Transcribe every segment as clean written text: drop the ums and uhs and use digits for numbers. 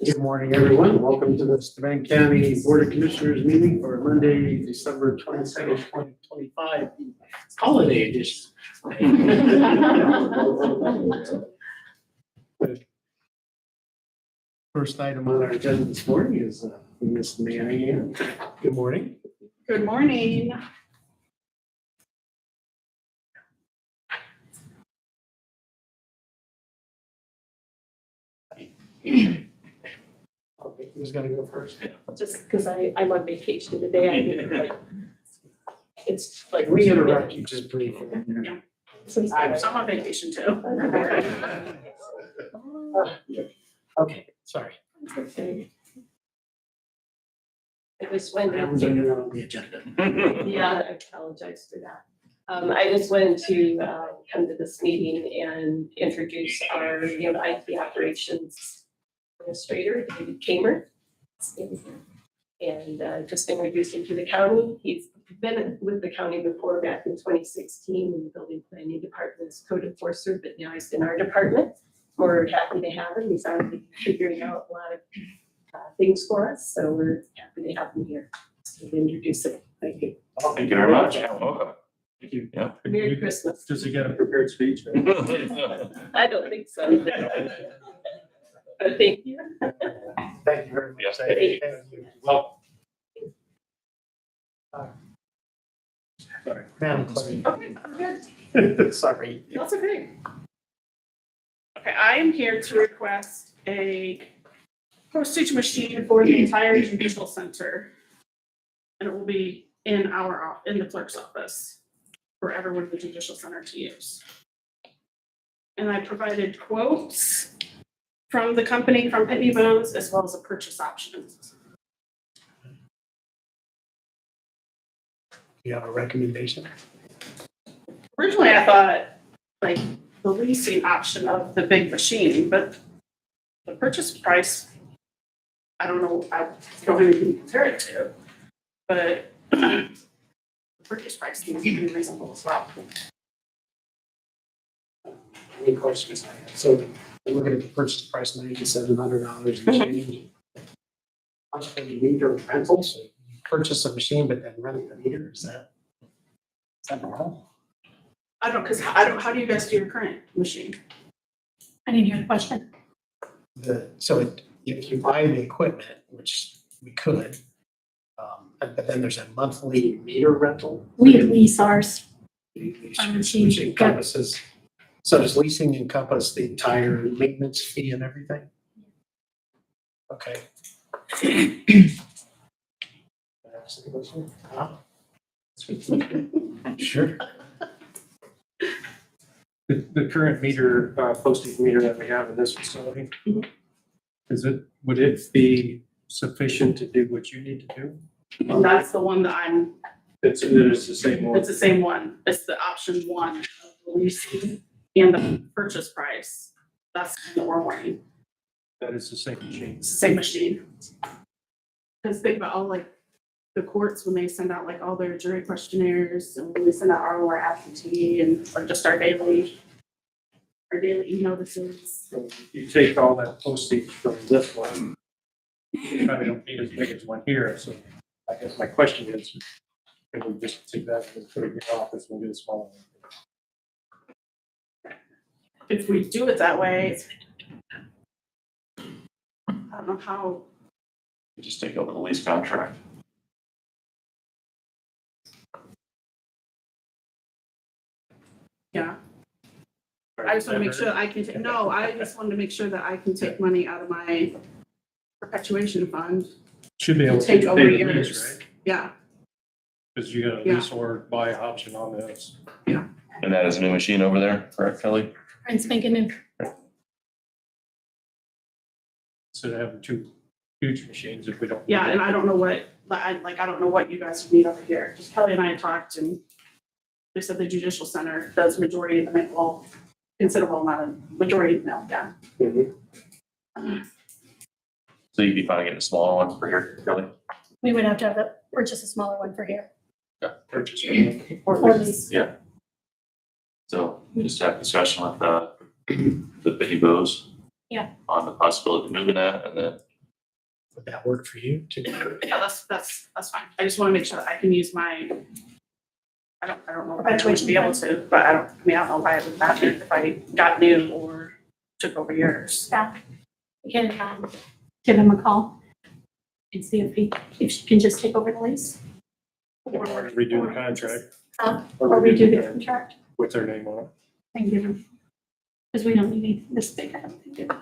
Good morning, everyone. Welcome to the Steuben County Board of Commissioners meeting for Monday, December 22nd, 2025, holiday edition. First item on our agenda this morning is Ms. Manny Ann. Good morning. Good morning. Okay, who's gonna go first? Just because I'm on vacation today, I didn't like, it's like. We interrupt you just briefly. I'm on vacation too. Okay, sorry. I just went That was on the agenda. yeah, I apologize for that. I just wanted to come to this meeting and introduce our IT operations administrator, David Kamer. And just introduce him to the county. He's been with the county before, back in 2016 in the building planning department as code enforcer, but now he's in our department. We're happy to have him. He's already figuring out a lot of things for us, so we're happy to have him here. So we'll introduce him. Thank you. Thank you very much. Welcome. Thank you. Yeah. Merry Christmas. Does he get a prepared speech? I don't think so. But thank you. Thank you very much. Yes, Thank you. Well. Sorry. Madam Clerk. Okay, we're good. Sorry. That's okay. Okay, I am here to request a postage machine for the entire judicial center. And it will be in in the clerk's office for everyone in the judicial center to use. And I provided quotes from the company, from Pitney Bowes, as well as a purchase option. You have a recommendation? Originally, I thought like the leasing option of the big machine, but the purchase price, I don't know, I don't have anything to compare it to, but the purchase price seems to be reasonable as well. Any questions I have? So I'm looking at the purchase price, $9,700 and change. Also, the meter rental, so you purchase a machine, but then rent the meter, is that normal? I don't, how do you guys do your current machine? I didn't hear the question. If you buy the equipment, which we could, but then there's a monthly meter rental. We lease ours. Which Our machine, which encompasses, so does leasing encompass the entire maintenance fee and everything? Okay. Can I ask a question? Sure. The current meter, postage meter that we have in this facility, would it be sufficient to do what you need to do? And that's the one that It's the same one. it's the same one. It's the option one of the leasing and the purchase price. That's the more money. That is the same machine. It's the same machine. Because think about all like the courts when they send out like all their jury questionnaires and when we send out our absentee and or just our daily e-notices. So you take all that postage from this one, you probably don't need as big as one here, so I guess my question is, can we just take that and put it in your office and get a smaller one? If we do it that way, I don't know how. You just take over the lease contract. Yeah. I just want to make sure I can, I just wanted to make sure that I can take money out of my perpetuation fund. Should be able to Take over pay the years. lease, right? Yeah, Because you got a Yeah. lease or buy option on this. And that is a new machine over there, correct, Kelly? And spanking new. Instead of having two huge machines if we don't. yeah, and I don't know what, I don't know what you guys need over here. Just Kelly and I talked and they said the judicial center does majority of the mail, well, considerable amount of majority of the mail, yeah. Mhm. So you'd be fine getting a smaller one for here, Kelly? We would have to purchase a smaller one for here. Purchase. Or these. Yeah. So we just have discussion with the Bitty Bows. Yeah. On the possibility of moving that, and then Would that work for you too? Yeah, that's fine. I just wanna make sure that I can use my, I don't know if I would be able to, but I don't know why it would matter if I got new or took over yours. Yeah. We can give him a call and see if she can just take over the lease. Or redo the contract Or redo the contract with their name on it. and give him, because we don't need this big, I don't think, do we?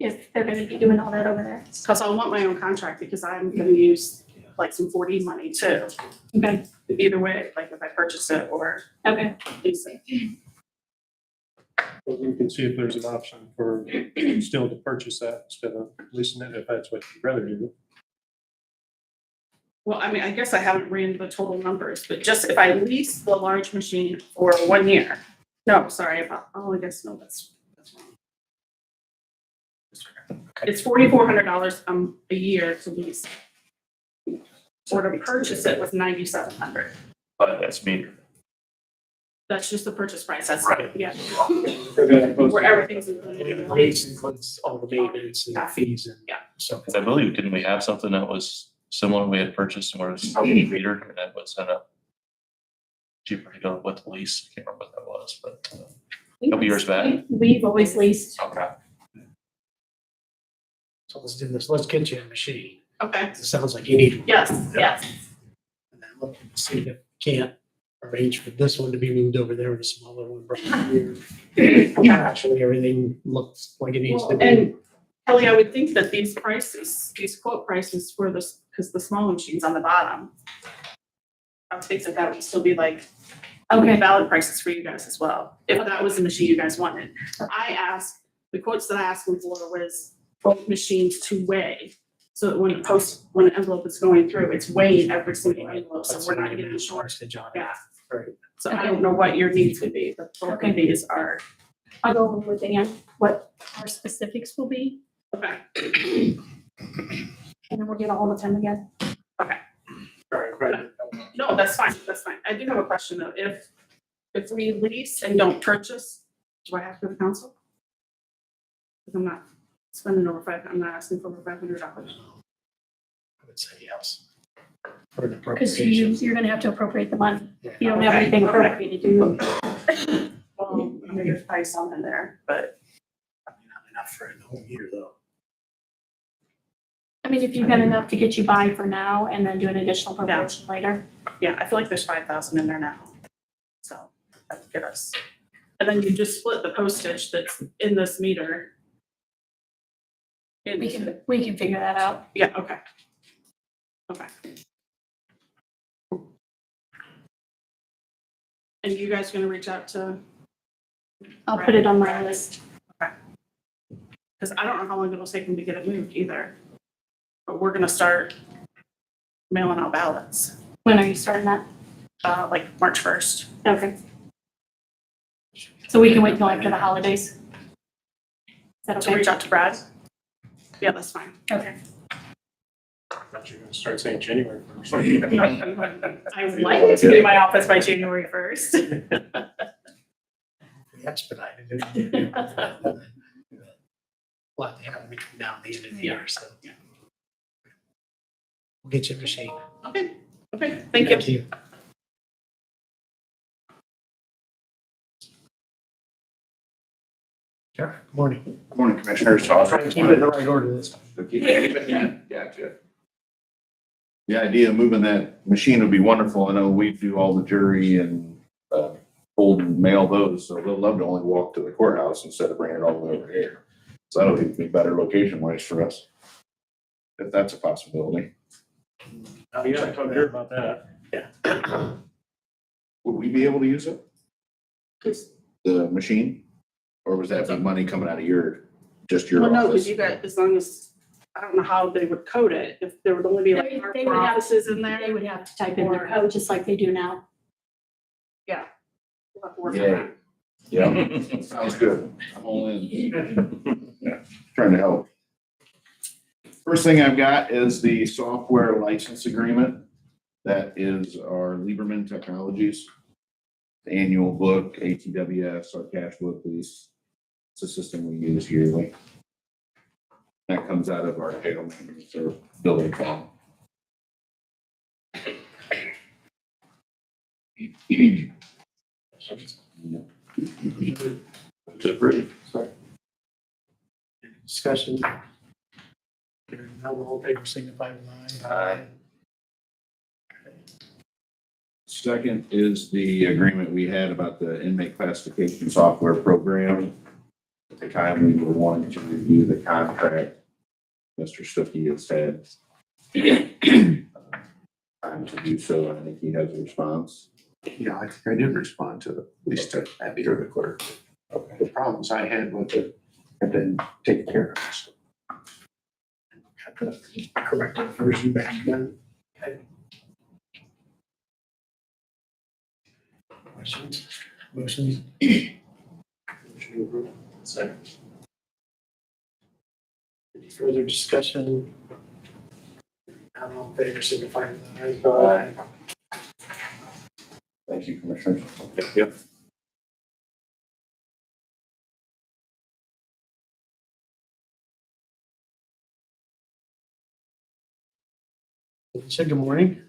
If they're gonna be doing all that over there. Cause I want my own contract because I'm gonna use like some 4D money too. Okay, Either way, like if I purchase it or okay. lease it. But we can see if there's an option for still to purchase that instead of leasing it, if that's what you'd rather do. Well, I mean, I guess I haven't ran the total numbers, but just if I lease the large machine for 1 year. No, sorry, I guess, no, that's wrong. It's $4,400 a year to lease. Or to purchase it was $9,700. but that's metered. That's just the purchase price, that's, Right. yeah, For that post- where everything's included in the lease. Lease includes all the maintenance and the fees and. Yeah. So. Because I believe, didn't we have something that was similar we had purchased and was metered, and that was cheaper to go with the lease? I can't remember what that was, but couple years back. We've always leased. okay. So let's do this. Let's get you a machine. Okay, It sounds like you need. one. yes. And then look and see if you can't arrange for this one to be moved over there and a smaller one brought here. Actually, everything looks like it needs to Well, be. and Kelly, I would think that these prices, these quote prices for this, because the smaller machine's on the bottom. I would think that that would still be like Okay. valid prices for you guys as well, if that was the machine you guys wanted. The quotes that I asked them for was both machines to weigh. So that when an envelope is going through, it's weighing every single envelope, so we're not getting short. Postage on it. Yeah. Right. So I don't know what your needs would be, but both Okay. of these are, I'll go over with Dan what our specifics will be, okay, and then we'll get a hold of him again. Right, right. no, that's fine, that's fine. I do have a question though, if we lease and don't purchase, do I have to go to council? Because I'm not spending I'm not asking for over $500. I would say yes. For an Because appropriation. you're gonna have to appropriate the money. Yeah. You don't have Okay. anything appropriated, do you? Well, I mean, there's probably some in there, but Not enough for a whole year though. I mean, if you've got enough to get you by for now and then do an additional appropriation later. yeah, I feel like there's 5,000 in there now. So that would get us. And then you just split the postage that's in this meter. We can figure that out. Yeah, okay. Okay. And you guys gonna reach out to, I'll put it on my list. because I don't know how long it'll take them to get it moved either. But we're gonna start mailing out ballots, When are you starting that? like March 1st. Okay. So we can wait till after the holidays? Is that To okay? reach out to Brad? Yeah, that's fine. Okay. I thought you were gonna start saying January first. I would like to be in my office by January 1st. We expedited it. Well, they have between now and the end of the year, so. We'll get you a machine. Okay, thank you. Sure, good morning. Good morning, Commissioners. So I'll Try and keep it in the right order this time. Gotcha. The idea of moving that machine would be wonderful. I know we do all the jury and hold and mail those, so they'll love to only walk to the courthouse instead of bringing it all the way over here. So that'll be better location wise for us. If that's a possibility. Yeah, I talked to her about that. Would we be able to use it? The machine? Or was that the money coming out of just your Well, no, office? because you guys, as long as, I don't know how they would code it, if there would only be like They four would have- offices in there. They would have to type in their code just like they do now. We'll have to work on Yeah. that. Yeah, sounds good. I'm all in. Yeah, trying to help. First thing I've got is the software license agreement. That is our Lieberman Technologies. The annual book, ATWS, our cash flow police. It's a system we use yearly. That comes out of our jail maintenance or building fund. Discussion. Hearing none, all in favor signify with aye. Aye. Second is the agreement we had about the inmate classification software program. At the time we were wanting to review the contract, Mr. Stuckey has had time to do so. I think he has a response. Yeah, I think I did respond to at least to Abby or the clerk. Okay. The problems I had with it have been taken care of. So Got the corrected version back then. Okay. Questions? Motions? Motion approved. Second. Any further discussion? Not all in favor signify with aye. Thank you, Commissioners. Yep. Alicia, good morning.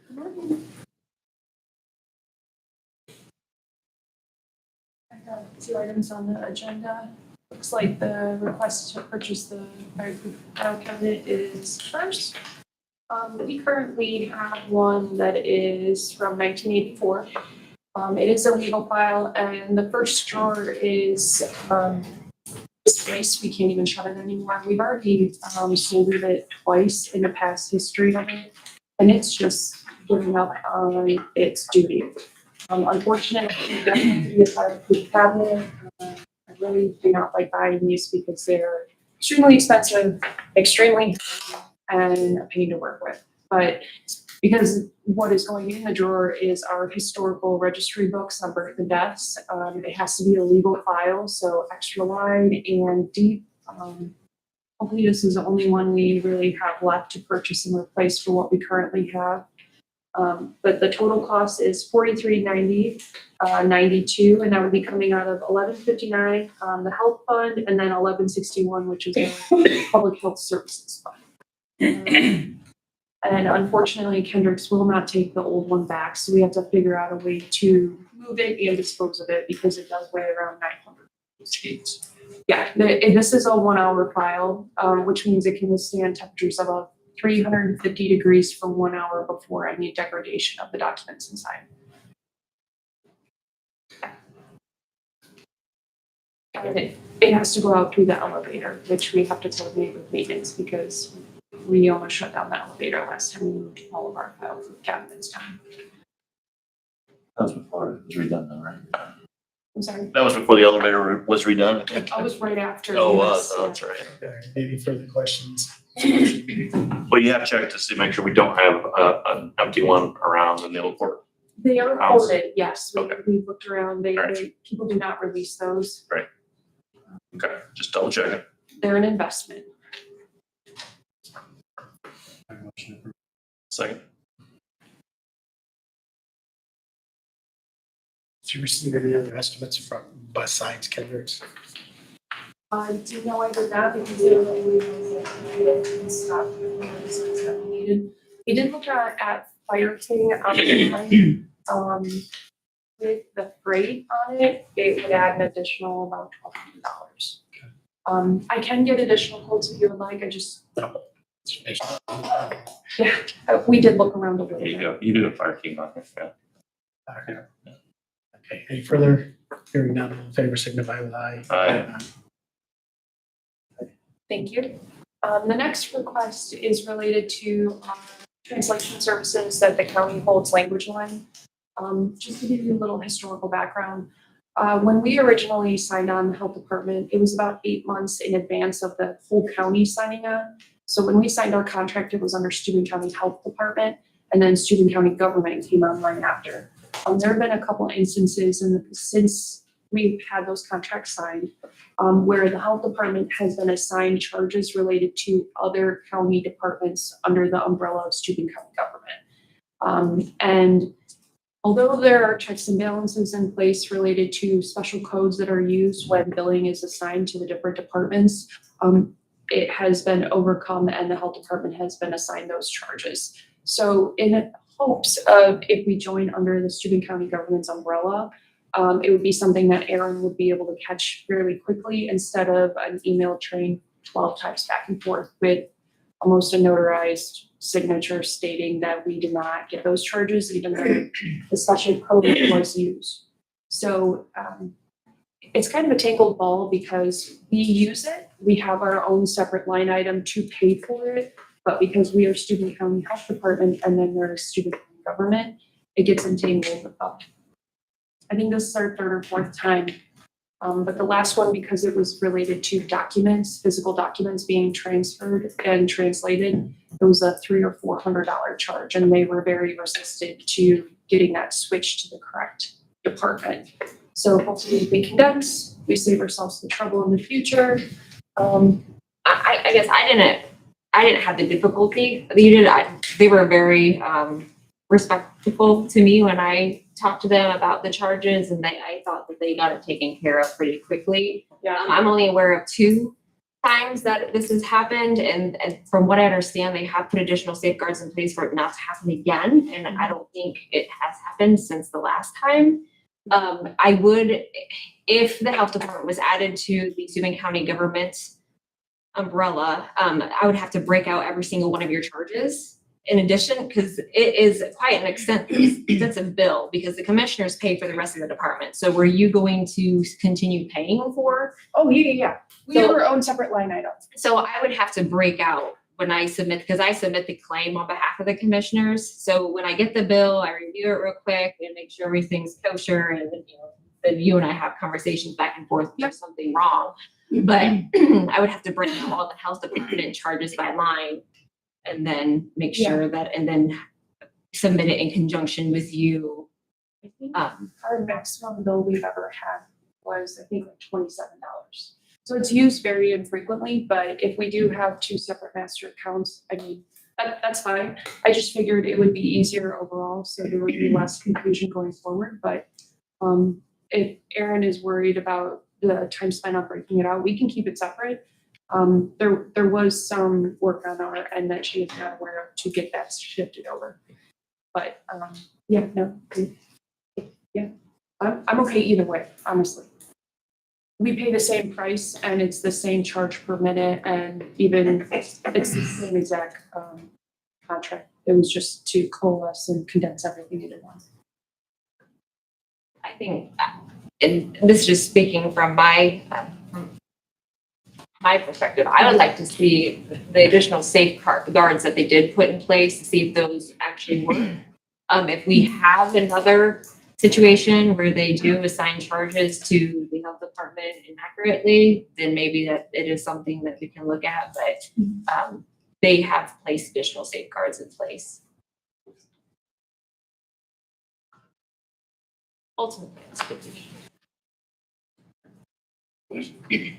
I have 2 items on the agenda. Looks like the request to purchase the fireproof file cabinet is first. We currently have one that is from 1984. It is a legal file, and the first drawer is displaced. We can't even shut it anymore. We've already soldered it twice in the past history of it, and it's just giving up on its duty. Unfortunately, it doesn't be a fireproof cabinet. I really do not like buying these because they're extremely expensive, extremely and a pain to work with. But because what is going in the drawer is our historical registry books on birth and deaths, it has to be a legal file, so extra wide and deep. Hopefully this is the only one we really have left to purchase and replace for what we currently have. But the total cost is $43.90, 92, and that would be coming out of $11.59, the health fund, and then $11.61, which is the public health services fund. And unfortunately, Kendrick's will not take the old one back, so we have to figure out a way to move it and dispose of it because it does weigh around 900 pounds. Yeah, this is a 1-hour file, which means it can withstand temperatures above 350 degrees for 1 hour before any degradation of the documents inside. And it has to go out through the elevator, which we have to coordinate with maintenance because we almost shut down the elevator last time we moved all of our files with cabinets down. That was before it was redone, though, right? I'm sorry. That was before the elevator was redone, I think. I was right after. Oh, this, that's right. Any further questions? Well, you have checked to see, make sure we don't have an empty one around in the old port. They are House. recorded, yes. Okay. We've looked around. Alright. People do not release those. Okay, just double check it. They're an investment. Motion approved. Second. Did you receive any other estimates from besides Kendrick's? Do you know I did not because they were only ones that needed and stuff that we needed. We did look at Fire King online. With the freight on it, it would add an additional about $1,200. I can get additional quotes if you would like. I just, yeah, we did look around a little There you bit. go. You do a fire king on it, yeah. Okay. Okay, any further? Hearing none, all in favor signify with aye. Aye. Thank you. The next request is related to translation services that the county holds language line. Just to give you a little historical background, when we originally signed on the health department, it was about 8 months in advance of the whole county signing on. So when we signed our contract, it was under Steuben County Health Department, and then Steuben County Government came online after. There have been a couple instances since we've had those contracts signed, where the health department has been assigned charges related to other county departments under the umbrella of Steuben County Government. And although there are checks and balances in place related to special codes that are used when billing is assigned to the different departments, it has been overcome and the health department has been assigned those charges. So in hopes of, if we join under the Steuben County Government's umbrella, it would be something that Aaron would be able to catch fairly quickly instead of an email train 12 times back and forth with almost a notarized signature stating that we did not get those charges, even though the special code was used. So it's kind of a tangled ball because we use it. We have our own separate line item to pay for it, but because we are Steuben County Health Department and then there's Steuben County Government, it gets entangled up. I think this is our third or fourth time. But the last one, because it was related to documents, physical documents being transferred and translated, it was a $300 or $400 charge, and they were very resistant to getting that switched to the correct department. So hopefully we condense, we save ourselves the trouble in the future. I guess I didn't have the difficulty that you did. They were very respectful to me when I talked to them about the charges, and I thought that they got it taken care of pretty quickly. Yeah. I'm only aware of 2 times that this has happened, and from what I understand, they have put additional safeguards in place for it not to happen again, and I don't think it has happened since the last time. I would, if the health department was added to the Steuben County Government umbrella, I would have to break out every single one of your charges in addition, because it is quite an extensive bill, because the commissioners pay for the rest of the department. So were you going to continue paying for? Oh, yeah. We have So- our own separate line item. So I would have to break out when I submit, because I submit the claim on behalf of the commissioners. So when I get the bill, I review it real quick and make sure everything's kosher, and then you and I have conversations back and forth if there's something wrong. But I would have to break out all the health department charges by line, and then sure that, and then submit it in conjunction with you. I think Uh, our maximum bill we've ever had was, I think, like $27. So it's used very infrequently, but if we do have 2 separate master accounts, I mean, that's fine. I just figured it would be easier overall, so there would be less confusion going forward. But if Aaron is worried about the time spent on breaking it out, we can keep it separate. There was some work on our end that she is not aware of to get that shifted over. But I'm okay either way, honestly. We pay the same price and it's the same charge per minute, and even it's the same exact contract. It was just to coalesce and condense everything into one. I think, and this is just speaking from my perspective, I would like to see the additional safeguards that they did put in place to see if those actually work. If we have another situation where they do assign charges to the health department inaccurately, then maybe that it is something that we can look at, but they have placed additional safeguards in place. Ultimately, it's good to be.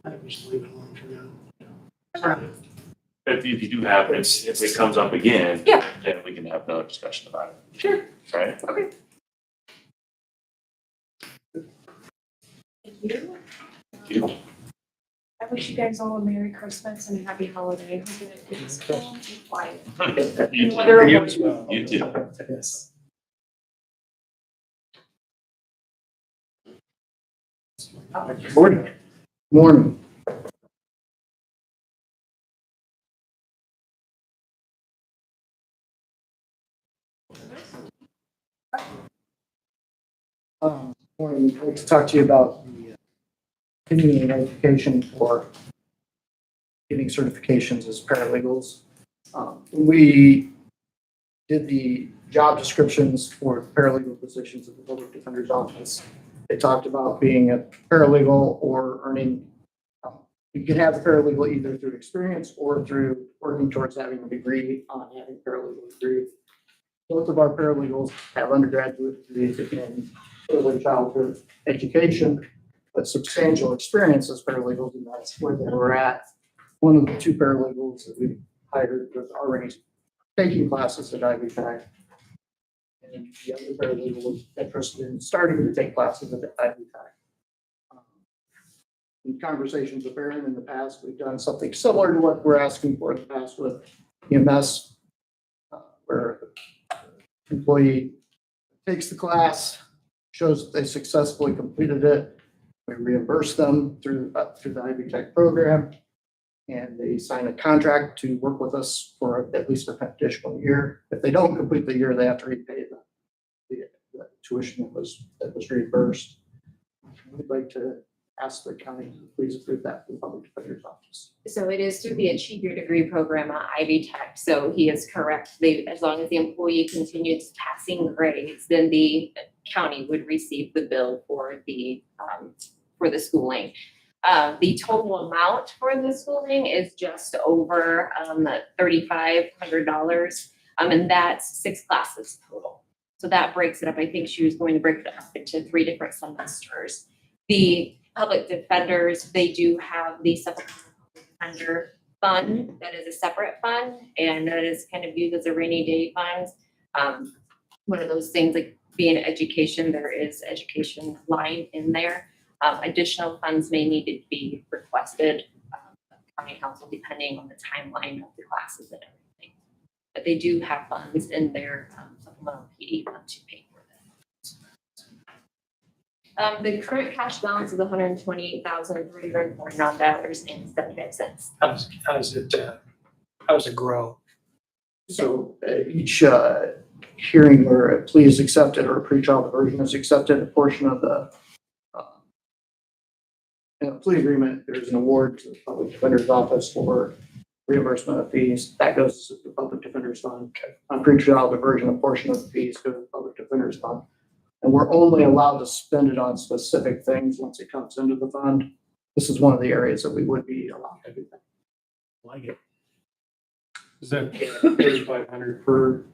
I think we should leave it alone for now. If you do have, if it comes up again. Yeah. Then we can have another discussion about it. Sure. Right? Okay. Thank you. Thank you. I wish you guys all a Merry Christmas and a Happy Holiday. Hope that it's calm and quiet. You too. Whether- You as well. You too. Yes. Morning. Morning. Morning. I'd like to talk to you about the continuing education for getting certifications as paralegals. We did the job descriptions for paralegal positions at the public defender's office. They talked about being a paralegal or earning, you can have a paralegal either through experience or through working towards having a degree on having a paralegal degree. Both of our paralegals have undergraduate degrees in early childhood education, but substantial experience as paralegals, and that's where they were at. One of the two paralegals that we hired was already taking classes at Ivy Tech. And the other paralegal was interested in starting to take classes at Ivy Tech. In conversations with Aaron in the past, we've done something similar to what we're asking for in the past with EMS, where the employee takes the class, shows that they successfully completed it. We reimburse them through the Ivy Tech program, and they sign a contract to work with us for at least an additional year. If they don't complete the year, they have to repay the tuition that was reimbursed. We'd like to ask the county to please approve that for the public defender's office. So it is through the Achieve Your Degree program at Ivy Tech. So he is correct. As long as the employee continues passing grades, then the county would receive the bill for the schooling. The total amount for the schooling is just over $3,500. And that's 6 classes total. So that breaks it up. I think she was going to break it up into 3 different semesters. The public defenders, they do have the supplemental defender fund that is a separate fund, and that is kind of used as a rainy day fund. One of those things like being education, there is education line in there. Additional funds may need to be requested county council depending on the timeline of the classes and everything. But they do have funds in their supplemental PD fund to pay for that. The current cash balance is $128,349.75. How does it grow? So each hearing where a plea is accepted or a pretrial diversion is accepted, a portion of the in a plea agreement, there's an award to the public defender's office for reimbursement of fees. That goes to the public defender's fund. On pretrial diversion, a portion of the fees go to the public defender's fund. And we're only allowed to spend it on specific things once it comes into the fund. This is one of the areas that we would be allowed to do that. Like it. Is that 3,500 per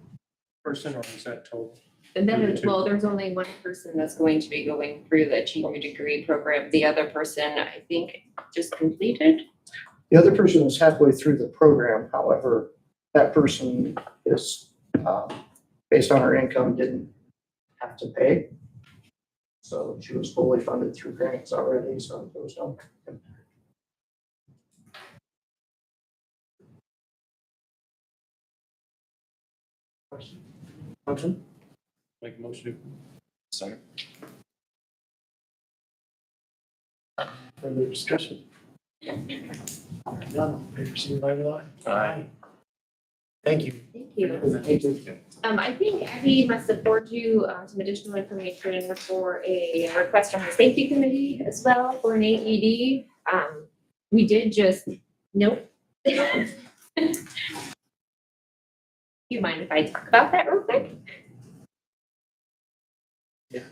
person, or is that total? And then, well, there's only one person that's going to be going through the Achieve Your Degree program. The other person, I think, just completed. The other person is halfway through the program. However, that person is, based on her income, didn't have to pay. So she was fully funded through grants already, so there was no impact. Motion? Make a motion Second. Further discussion? None, all in favor, signify by aye. Aye. Thank you. Thank you. Thank you. I think Abby must have forwarded you some additional information for a request from the safety committee as well for an AED. We did just, nope. You mind if I talk about that real quick? Yeah.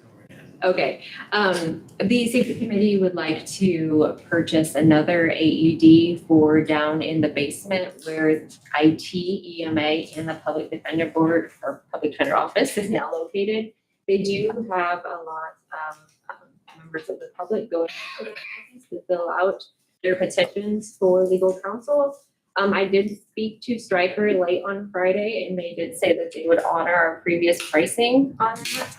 Okay, the safety committee would like to purchase another AED for down in the basement where IT, EMA, and the public defender board or public defender office is now located. They do have a lot of members of the public going to the office to fill out their petitions for legal counsel. I did speak to Stryker late on Friday, and they did say that they would honor our previous pricing on that.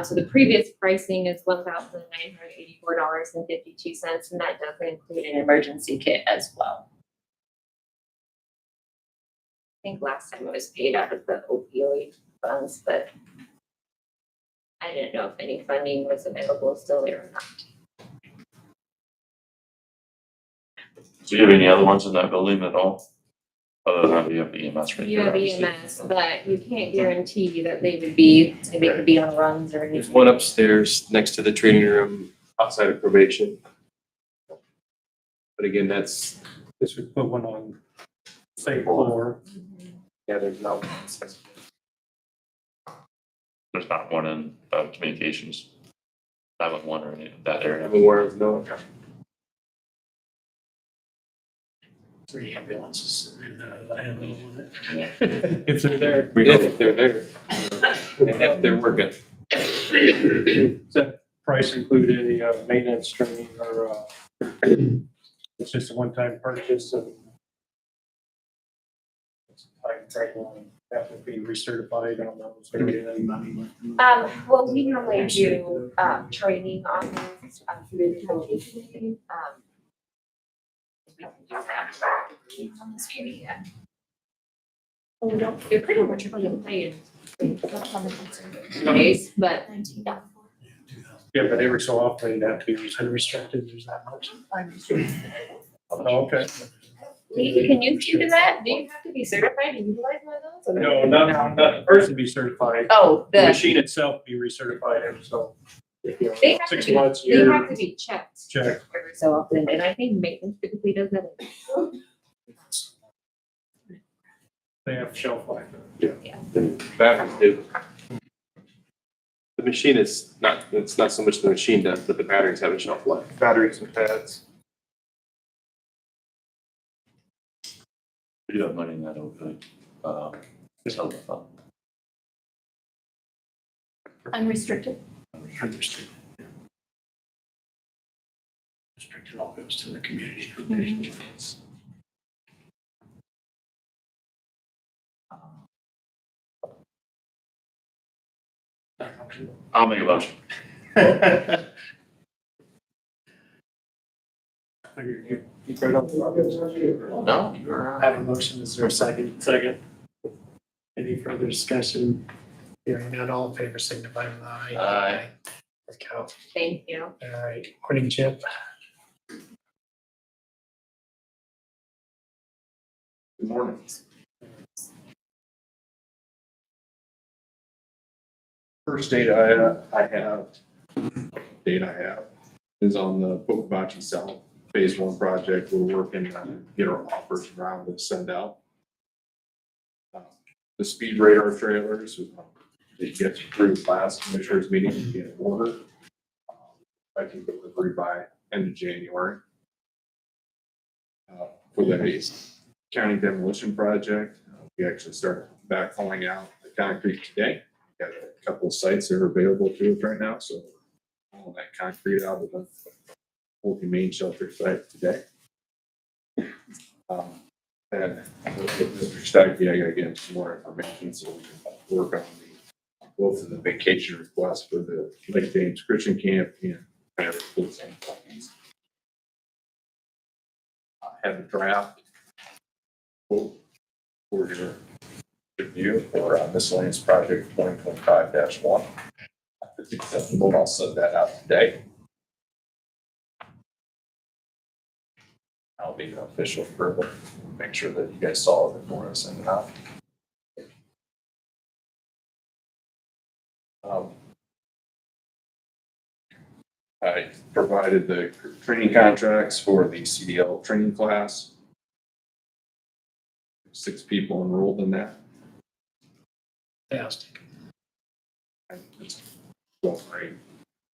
So the previous pricing is $1,984.52, and that does include an emergency kit as well. I think last time it was paid out of the opioid funds, but I didn't know if any funding was available still there or not. Do you have any other ones in that building at all? Other than you have EMS right You there, have obviously. EMS, but you can't guarantee that they would be on runs or There's anything. one upstairs next to the training room outside of probation. But again, that's, this would put one on same floor. yeah, there's no. There's not one in communications. 911 or any of that area. I'm aware of no. 3 ambulances and I don't know. If they're there. We hope they're there. And if they're working. Does that price include any maintenance training or it's just a one-time purchase and have to be recertified on those? Well, we normally do, training on this, through the county committee, we don't do that on this committee yet. Well, we don't, you're pretty much going to play in days, but yeah. Yeah, but every so often you'd have to be Unrestricted, there's that much. Oh, okay. Can you do that? Do you have to be certified to utilize one of those? or- No, not the person be certified. Oh, The the, machine itself be recertified, and so. You know, they have to 6 be, months, they year, have to be checked check. every so often, and I think maintenance typically does that. They have shelf life. Batteries do. The machine is not, it's not so much the machine does, but the batteries have a shelf life. Batteries and pads. We do have money in that opioid, it's not fun. Unrestricted. Unrestricted. Restricted all goes to the community foundations. I'll make a motion. You right on the No, you're. I have a motion, is there a second? Second. Any further discussion? Hearing none, all in favor signify with aye. Aye. Count. Thank you. All right, morning, Chip. Good morning. First data I have is on the Pocabachi South Phase 1 project. We're working on get our offers around to send out. The speed radar trailers, it gets approved last commissioners meeting to get ordered. I can delivery by end of January. For the county demolition project, we actually started backhauling out the concrete today. Got a couple of sites that are available to us right now, so all that concrete out of the Old Humane Shelter site today. And with Mr. Stacky, I gotta get him some more information so we can work on both of the vacation requests for the Lake James Christian Camp and Patrick Wilson. I have a draft quote for your review for miscellaneous project 2025-1. If it's acceptable, I'll send that out today. I'll be an official approval. Make sure that you guys saw it before I send it out. I provided the training contracts for the CDL training class. 6 people enrolled in that. Fantastic. And it's going great.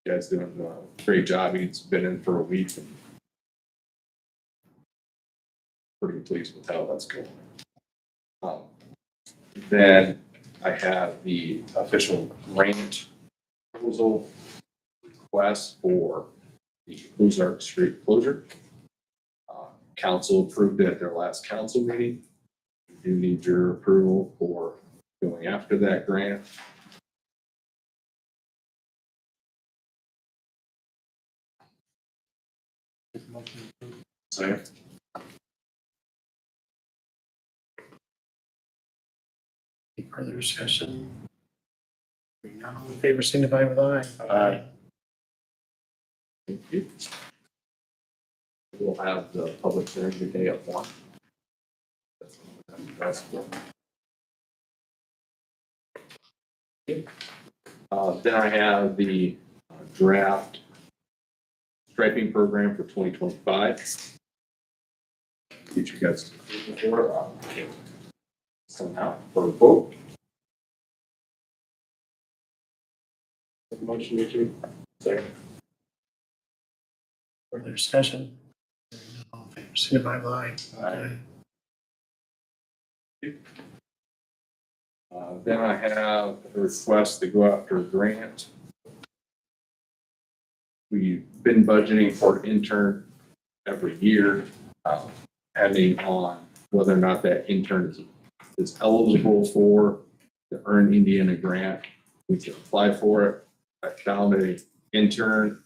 You guys doing a great job. He's been in for a week. And pretty pleased with how that's going. Then I have the official grant proposal request for the Ozark Street closure. Council approved it at their last council meeting. We do need your approval for going after that grant. Second. Any further discussion? Hearing none, all in favor signify with aye. Aye. Thank you. We'll have the public hearing today at 1. Then I have the draft striping program for 2025. Get you guys for somehow for a vote. Motion to Second. Further discussion? Hearing none, all in favor signify by aye. Aye. Then I have a request to go after a grant. We've been budgeting for an intern every year, depending on whether or not that intern is eligible for the Earn Indiana grant. We can apply for it. I found an intern,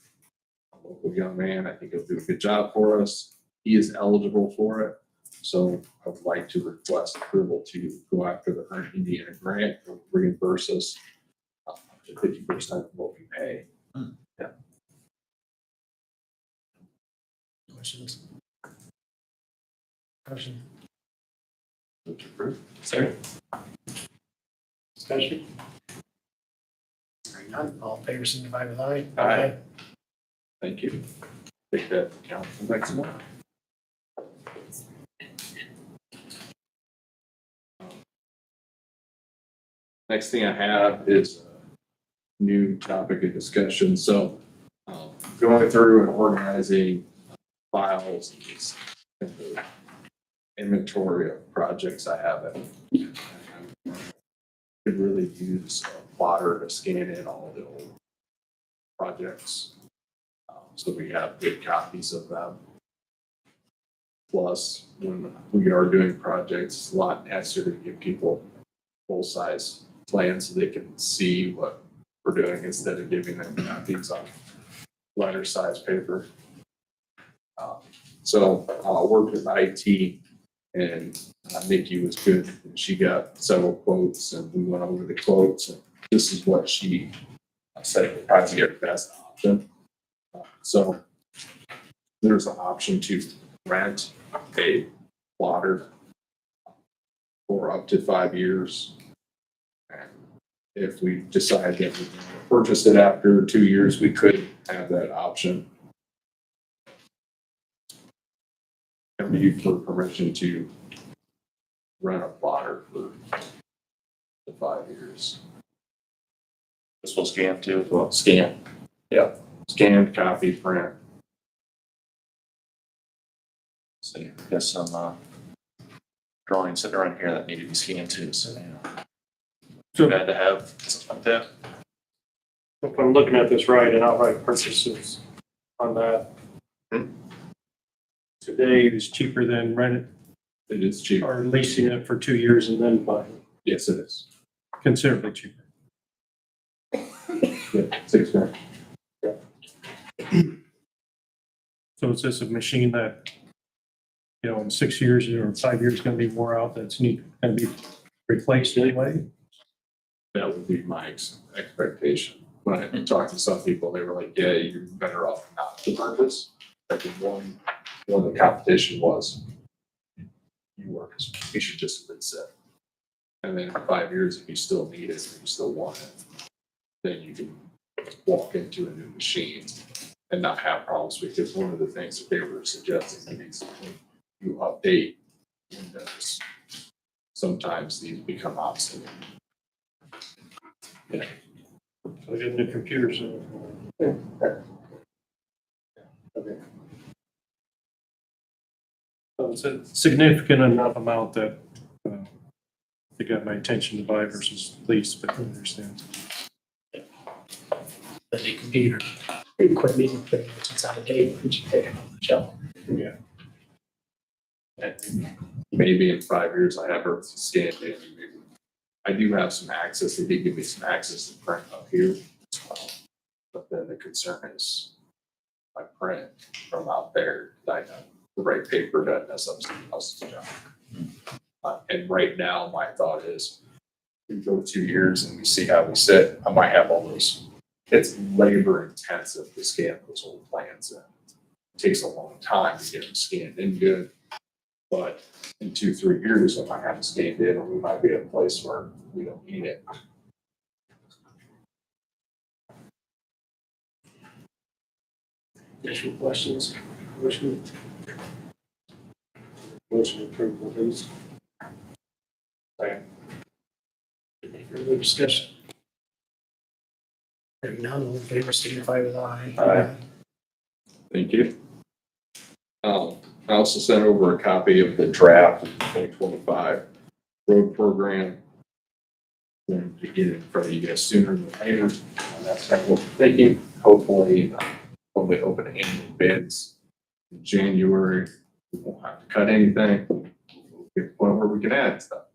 a local young man. I think he'll do a good job for us. He is eligible for it. So I would like to request approval to go after the Earn Indiana grant and reimburse us up to 50% of what we pay. Questions? Question? Which approved. Sorry. Discussion? Hearing none, all in favor, signify with aye. Aye. Thank you. Take that to council next month. Next thing I have is a new topic of discussion. So going through and organizing files and the inventory of projects I have. Could really use a plotter to scan in all the old projects. So we have good copies of them. Plus, when we are doing projects, it's a lot nicer to give people full-size plans so they can see what we're doing instead of giving them copies on letter-size paper. So I'll work with IT, and Nikki was good. She got several quotes, and we went over the quotes, and this is what she said would probably be our best option. So there's an option to rent a plotter for up to 5 years. And if we decide that we purchase it after 2 years, we could have that option. And you for permission to rent a plotter for 5 years. This will scan too, as well, scan. Yeah, scan, copy, print. So you got some, drawings sitting around here that need to be scanned too, so, So glad to have something like that. if I'm looking at this right, and outright purchases on that today is cheaper than renting It is cheap. or leasing it for 2 years and then buying it. Yes, it is. Considerably cheaper. Yeah, 6 grand. So is this a machine that, you know, in 6 years or 5 years going to be wore out, that's going to be replaced anyway? That would be my expectation. When I talked to some people, they were like, yeah, you're better off not to purchase. Like one of the competition was, you should just have been set. And then in 5 years, if you still need it, and you still want it, then you can walk into a new machine and not have problems. Because one of the things that they were suggesting is you update Windows. Sometimes these become obsolete. Yeah. So getting the computers. Okay. So it's a significant enough amount that they got my attention to buy versus lease, but I understand. The new computer, equipment, which is out of date, which you take it off the shelf. Yeah. And maybe in 5 years, I have her scanned in. Maybe I do have some access. They did give me some access to print up here. But then the concern is my print from out there, I know the right paper doesn't mess up something else's job. And right now, my thought is we go 2 years and we see how we sit. I might have all those. It's labor intensive to scan those old plans in. It takes a long time to get them scanned in good. But in 2-3 years, I might have it scanned in, and we might be at a place where we don't need it. Additional questions? Motion? Motion approved, please. Any further discussion? Hearing none, all in favor, signify with aye. Aye. Thank you. I also sent over a copy of the draft of the 2025 road program. Wanted to get it in front of you guys sooner than later. And that's what we're thinking. Hopefully, when we open annual bids in January, we won't have to cut anything. We'll get to the point where we can add stuff.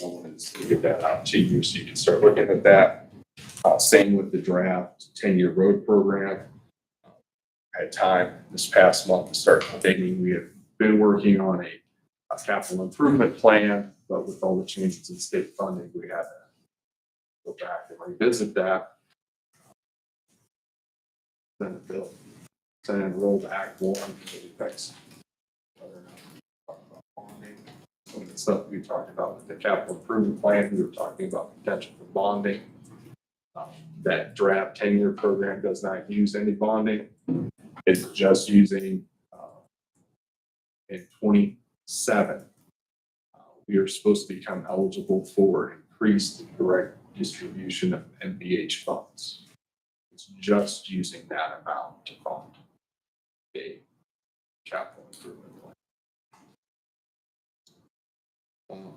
I wanted to get that out to you so you can start looking at that. Same with the draft 10-year road program. I had time this past month to start digging. We have been working on a capital improvement plan, but with all the changes in state funding, we had to go back and revisit that. Then the bill, Senate Enrolled Act 1, that affects whether or not we talk about bonding. Some of the stuff we talked about with the capital improvement plan, we were talking about potential for bonding. That draft 10-year program does not use any bonding. It's just using in 27. We are supposed to become eligible for increased direct distribution of MBH funds. It's just using that amount to fund a capital improvement plan.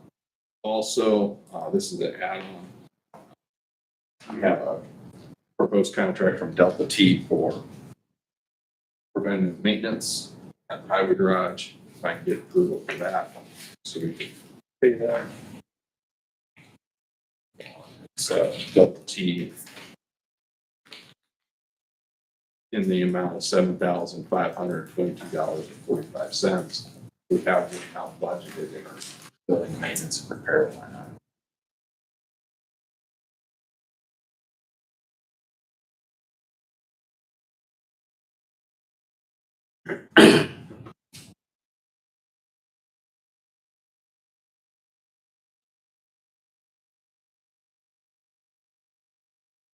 Also, this is an add-on. We have a proposed contract from Delta T for preventive maintenance at the highway garage. If I can get approval for that, so we can pay that. So Delta T in the amount of $7,522.45. We have the amount budgeted in our building maintenance and repair line item.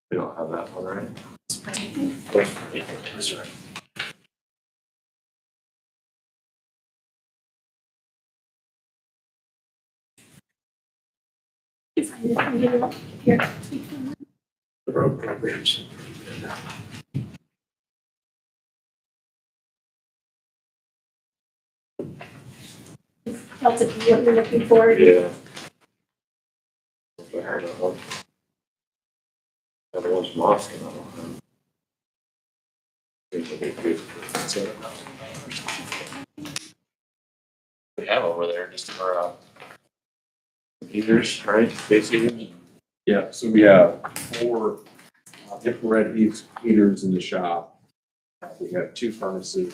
We don't have that one, right? That's right. The road programs. Delta T, what you're looking for. Yeah. Everyone's from Austin, I don't know. We have over there just for, heaters, right? Space heaters. Yeah, so we have 4 infrared heaters in the shop. We have 2 furnaces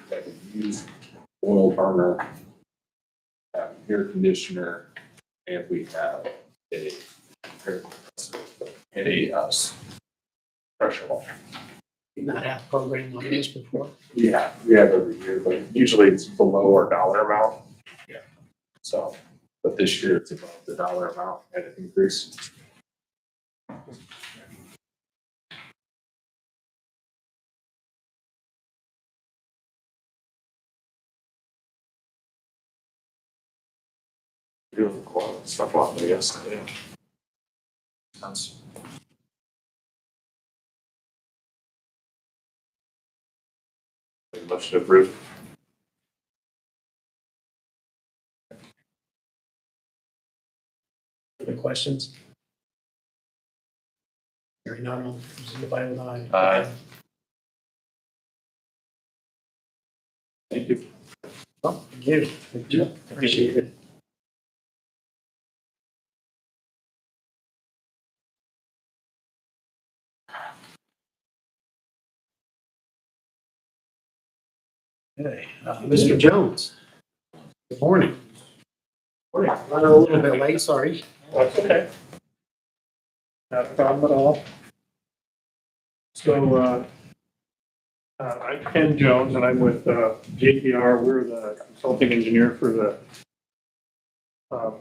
that can use oil burner, have air conditioner, and we have a air compressor and a pressure washer. Did not have program on this before. Yeah, we have every year, but usually it's below our dollar amount. Yeah. So, but this year it's above the dollar amount and it increased. Doing a lot of stuff on there yesterday. Sounds. Much to approve. Other questions? Hearing none, all signify with aye. Aye. Thank you. Well, thank you. Thank you. Appreciate it. Okay, Mr. Jones. Good morning. Running a little bit late, sorry. That's okay. Not a problem at all. So, I'm Ken Jones and I'm with JPR. We're the consulting engineer for the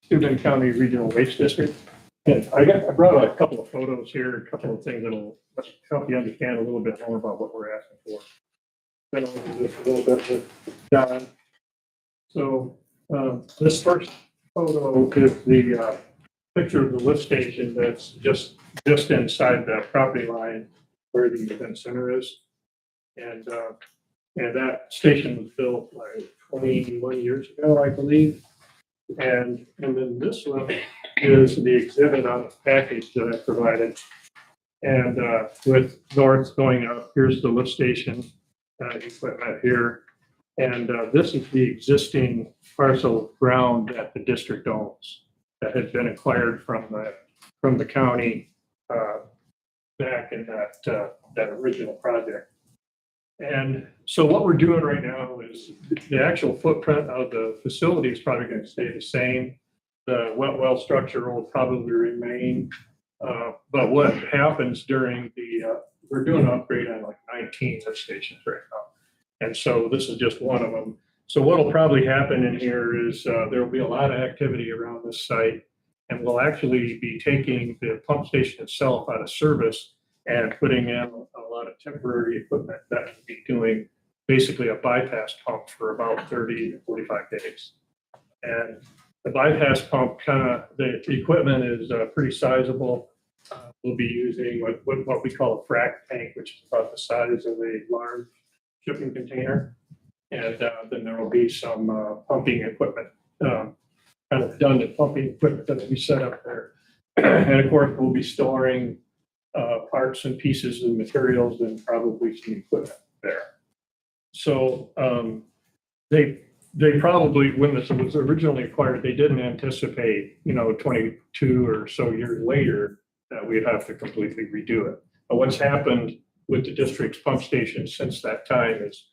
Steuben County Regional Waste District. And I brought a couple of photos here, a couple of things that'll help you understand a little bit more about what we're asking for. Been over this a little bit with John. So this first photo is the picture of the lift station that's just inside the property line where the event center is. And And that station was built like 21 years ago, I believe. And then this one is the exhibit on the package that I provided. And with north going up, here's the lift station equipment here. And this is the existing parcel of ground that the district owns that had been acquired from the county back in that original project. And so what we're doing right now is the actual footprint of the facility is probably going to stay the same. The wet well structure will probably remain. But what happens during we're doing an upgrade on like 19 lift stations right now. And so this is just one of them. So what will probably happen in here is there will be a lot of activity around this site. And we'll actually be taking the pump station itself out of service and putting in a lot of temporary equipment that will be doing basically a bypass pump for about 30 to 45 days. And the bypass pump the equipment is pretty sizable. We'll be using what we call a frac tank, which is about the size of a large shipping container. And then there will be some pumping equipment, kind of redundant pumping equipment that will be set up there. And of course, we'll be storing parts and pieces and materials and probably some equipment there. So they probably, when this was originally acquired, they didn't anticipate, 22 or so years later that we'd have to completely redo it. But what's happened with the district's pump station since that time is,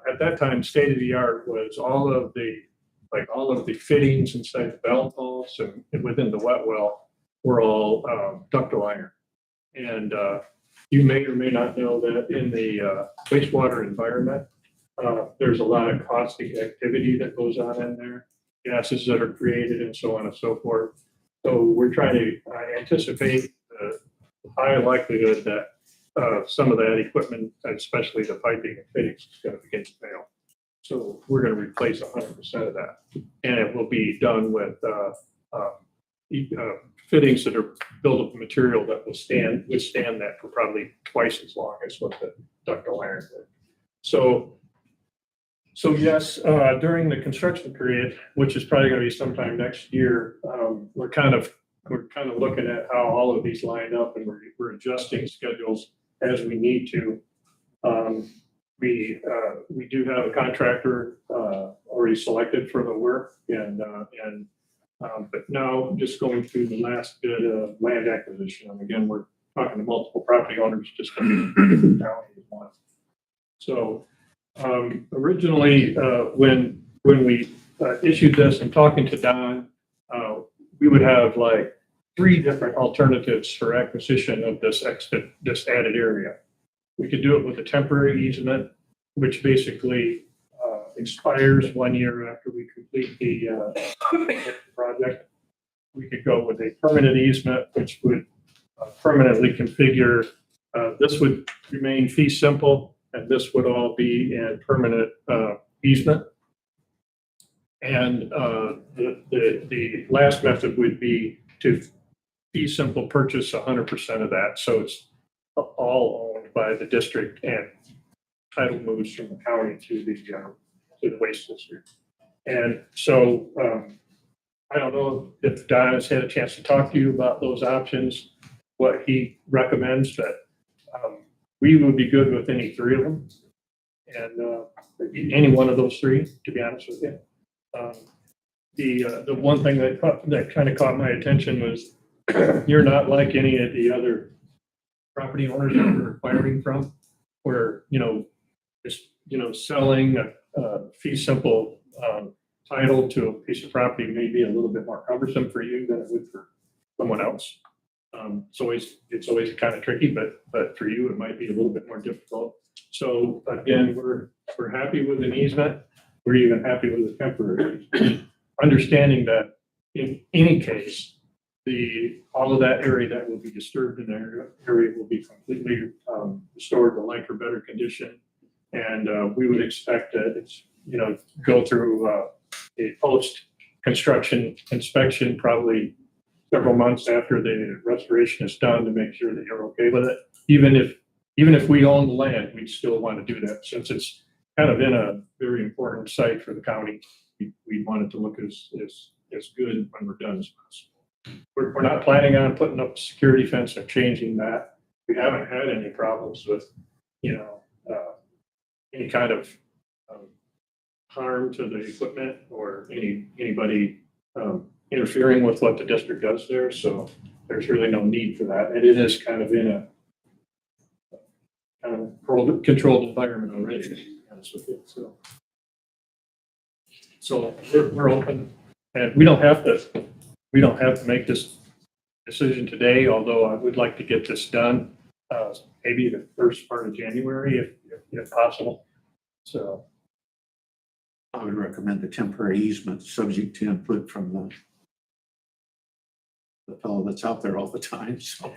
at that time, state of the art was all of the fittings inside the bell pulse and within the wet well were all ductile iron. And you may or may not know that in the wastewater environment, there's a lot of caustic activity that goes on in there, gases that are created and so on and so forth. So we're trying to anticipate the high likelihood that some of that equipment, especially the piping and fittings, is going to begin to fail. So we're going to replace 100% of that. And it will be done with fittings that are built of material that will withstand that for probably twice as long as what the ductile iron did. So yes, during the construction period, which is probably going to be sometime next year, we're kind of looking at how all of these line up, and we're adjusting schedules as we need to. We do have a contractor already selected for the work, but now just going through the last bit of land acquisition. And again, we're talking to multiple property owners, just going to be down as one. So originally, when we issued this and talking to Don, we would have like 3 different alternatives for acquisition of this added area. We could do it with a temporary easement, which basically expires 1 year after we complete the project. We could go with a permanent easement, which would permanently configure. This would remain fee simple, and this would all be in permanent easement. And the last method would be to fee simple purchase 100% of that. So it's all owned by the district, and title moves from the county to the waste district. And so I don't know if Don has had a chance to talk to you about those options, what he recommends, but we would be good with any 3 of them, and any one of those 3, to be honest with you. The one thing that kind of caught my attention was you're not like any of the other property owners that we're acquiring from, where just selling a fee simple title to a piece of property may be a little bit more cumbersome for you than it would for someone else. It's always kind of tricky, but for you it might be a little bit more difficult. So again, we're happy with an easement. We're even happy with a temporary easement. Understanding that in any case, all of that area that will be disturbed in that area will be completely restored to like or better condition. And we would expect that it's, go through a post-construction inspection probably several months after the restoration is done to make sure that you're okay with it. Even if we own the land, we'd still want to do that, since kind of in a very important site for the county. We want it to look as good when we're done as possible. We're not planning on putting up a security fence or changing that. We haven't had any problems with, any kind of harm to the equipment or anybody interfering with what the district does there. So there's really no need for that. And it is kind of in a kind of controlled environment already, to be honest with you. So we're open, and we don't have to make this decision today, although I would like to get this done, maybe the first part of January if possible. So. I would recommend the temporary easement, subject to input from the fellow that's out there all the time. So,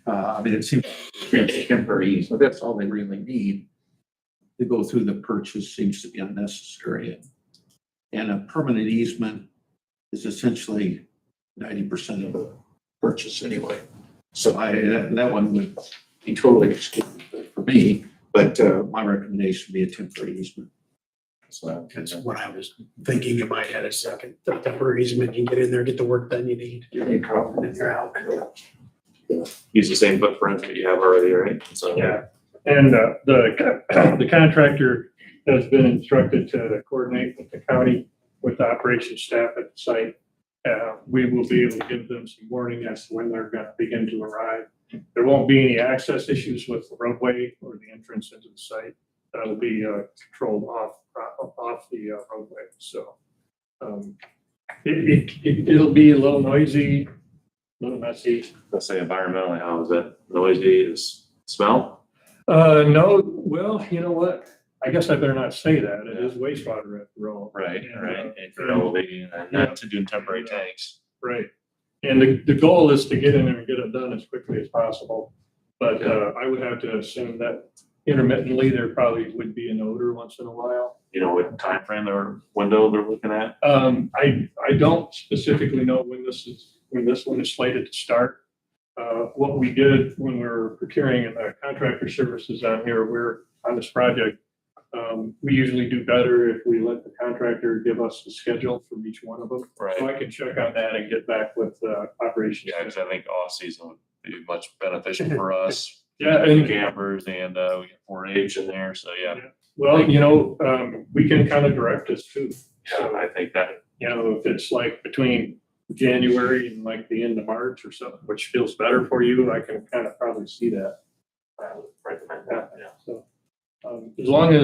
I mean, it seems temporary easement, that's all they really need. To go through the purchase seems to be unnecessary. And a permanent easement is essentially 90% of the purchase anyway. So that one would be totally excluded for me, but my recommendation would be a temporary easement. So that's what I was thinking in my head a second. The temporary easement, you can get in there, get the work done you need. And then you're out. Use the same footprint that you have already, right? So. Yeah, and the contractor has been instructed to coordinate with the county, with the operations staff at the site. We will be able to give them some warning as to when they're gonna begin to arrive. There won't be any access issues with the roadway or the entrance into the site. That'll be controlled off the roadway. So it'll be a little noisy, a little messy. Let's say environmentally, how is it? Noisy, is smell? No, well, you know what? I guess I better not say that. It is wastewater after all. Right, And, right. And you're elevating and not to do temporary tanks. Right. And the goal is to get in there and get it done as quickly as possible. But I would have to assume that intermittently, there probably would be an odor once in a while. You know what time frame or window they're looking at? I don't specifically know when this one is slated to start. What we did when we were procuring contractor services on this project, we usually do better if we let the contractor give us the schedule for each one of them. Right. So I can check on that and get back with operations. Yeah, because I think off season would be much beneficial for us. Yeah, The and campers and we get 4-H in there, so yeah. well, we can kind of direct this too. Yeah, I think that, If it's like between January and like the end of March or something, which feels better for you, I can kind of probably see that. recommend that, yeah. So, as long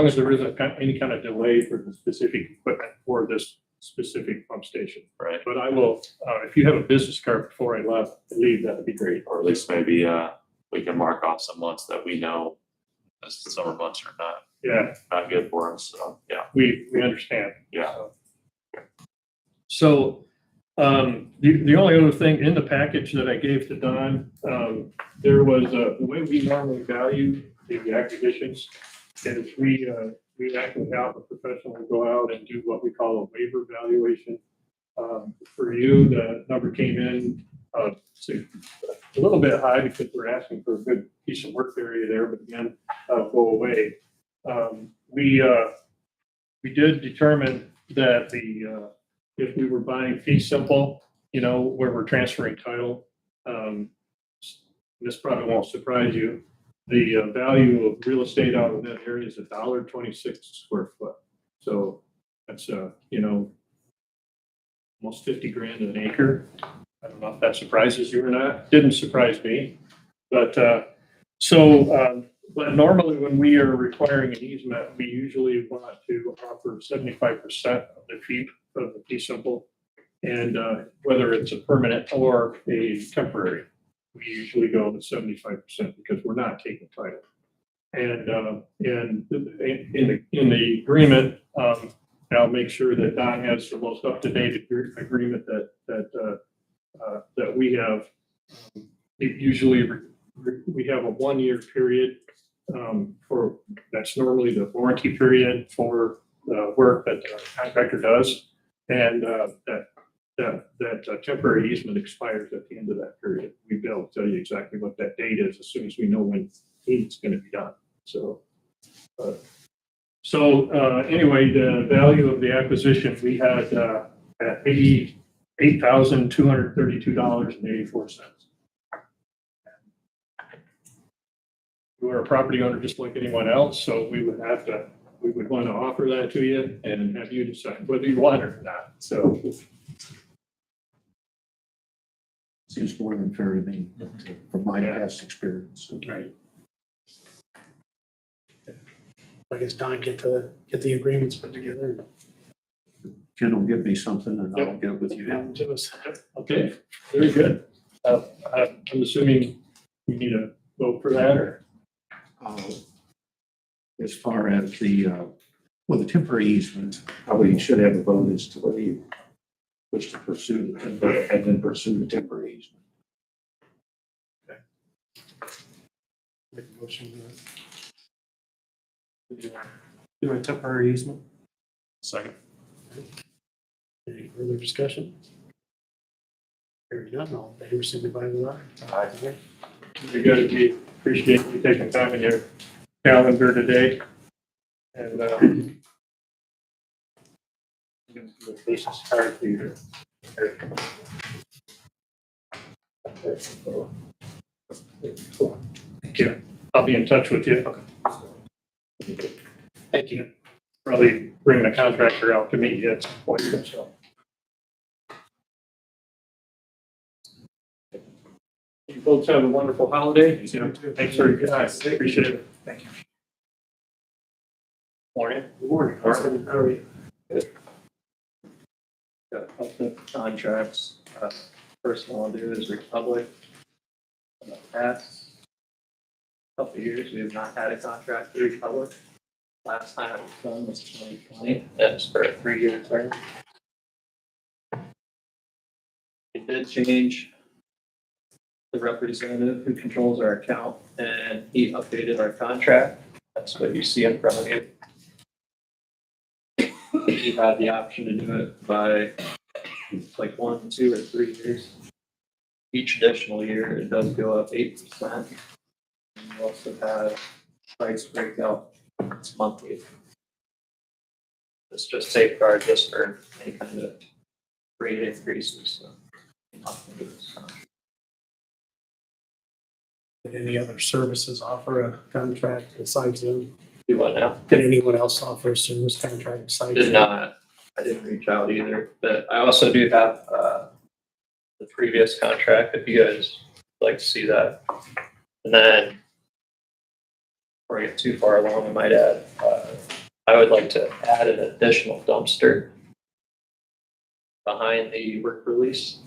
as there isn't any kind of delay for the specific equipment for this specific pump station. Right, But I will, if you have a business card before I leave, that would be great. or at least maybe we can mark off some months that we know as the summer months are Yeah, not good for us, so, yeah, we understand. yeah. So, the only other thing in the package that I gave to Don, there was the way we normally value the acquisitions is we actually have a professional go out and do what we call a waiver valuation. For you, the number came in a little bit high because we're asking for a good piece of work area there, but again, go away. We did determine that if we were buying fee simple, where we're transferring title, this probably won't surprise you. The value of real estate out in that area is $1.26 a square foot. So that's, almost 50 grand an acre. I don't know if that surprises you or not. Didn't surprise me. But but normally when we are requiring an easement, we usually want to offer 75% of the fee simple. And whether it's a permanent or a temporary, we usually go with 75% because we're not taking title. And in the agreement, I'll make sure that Don has the most up-to-date agreement that we have. Usually we have a 1-year period that's normally the warranty period for the work that the contractor does. And that temporary easement expires at the end of that period. We'll be able to tell you exactly what that date is as soon as we know when it's going to be done. So So, anyway, the value of the acquisition, we had, at $88,232.84. We're a property owner just like anyone else, so we would want to offer that to you and have you decide whether you want it or not, so. Seems more than fair to me, from my past experience. Right. I guess Don get the agreements put together. Ken will give me something and I'll get with you. and to us. Okay, very good. I'm assuming you need a vote for that, or? As far as the temporary easement, probably should have a vote as to whether you wish to pursue and then pursue the temporary easement. Make a motion to do a temporary easement. Second. Any further discussion? Hearing none, all in favor, signify with aye. Aye. Very good. We appreciate you taking time in your calendar today. And this is hard for you Thank you. I'll be in touch with you. Thank you. Probably bring the contractor out to meet you at some point, so. You folks have a wonderful holiday. Thanks for your time. Appreciate it. Thank you. Morning. Good morning. Carson. How are you? Got a couple of contracts. First one I'll do is Republic. In the past couple of years, we have not had a contract with Republic. Last time it was done was 2020. That's for a 3-year term. It did change the representative who controls our account, and he updated our contract. That's what you see in front of you. You have the option to do it by like 1, 2, or 3 years. Each additional year, it does go up 8%. You also have price breakout. It's monthly. It's just safeguard just for any kind of rate increases. So nothing to this contract. Did any other services offer a contract besides them? Do what now? Did anyone else offer a service contract besides Did them? not. I didn't reach out either, but I also do have the previous contract if you guys would like to see that. And then before I get too far along, I might add, I would like to add an additional dumpster behind the work release.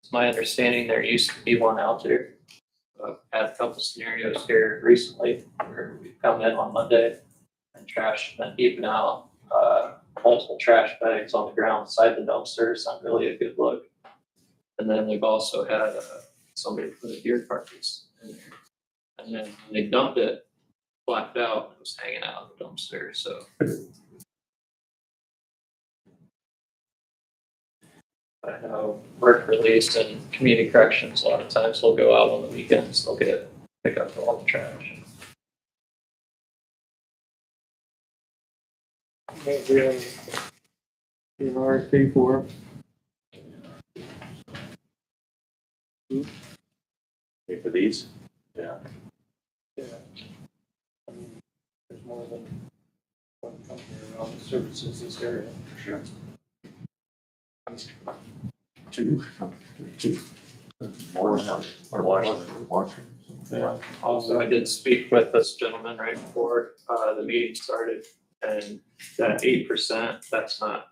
It's my understanding there used to be one out there. I've had a couple scenarios here recently where we've come in on Monday and trash been keeping out multiple trash bags on the ground beside the dumpster. It's not really a good look. And then we've also had somebody put a deer carcass in there. And then when they dumped it, blacked out, it was hanging out of the dumpster. So I know work release and community corrections, a lot of times they'll go out on the weekends, they'll pick up all the trash. Okay, we have an RFP for. Pay for these? Yeah. I mean, there's more than one company around the services this area. Sure. Two. Or Washington. Yeah. Also, I did speak with this gentleman right before the meeting started, and that 8%, that's not,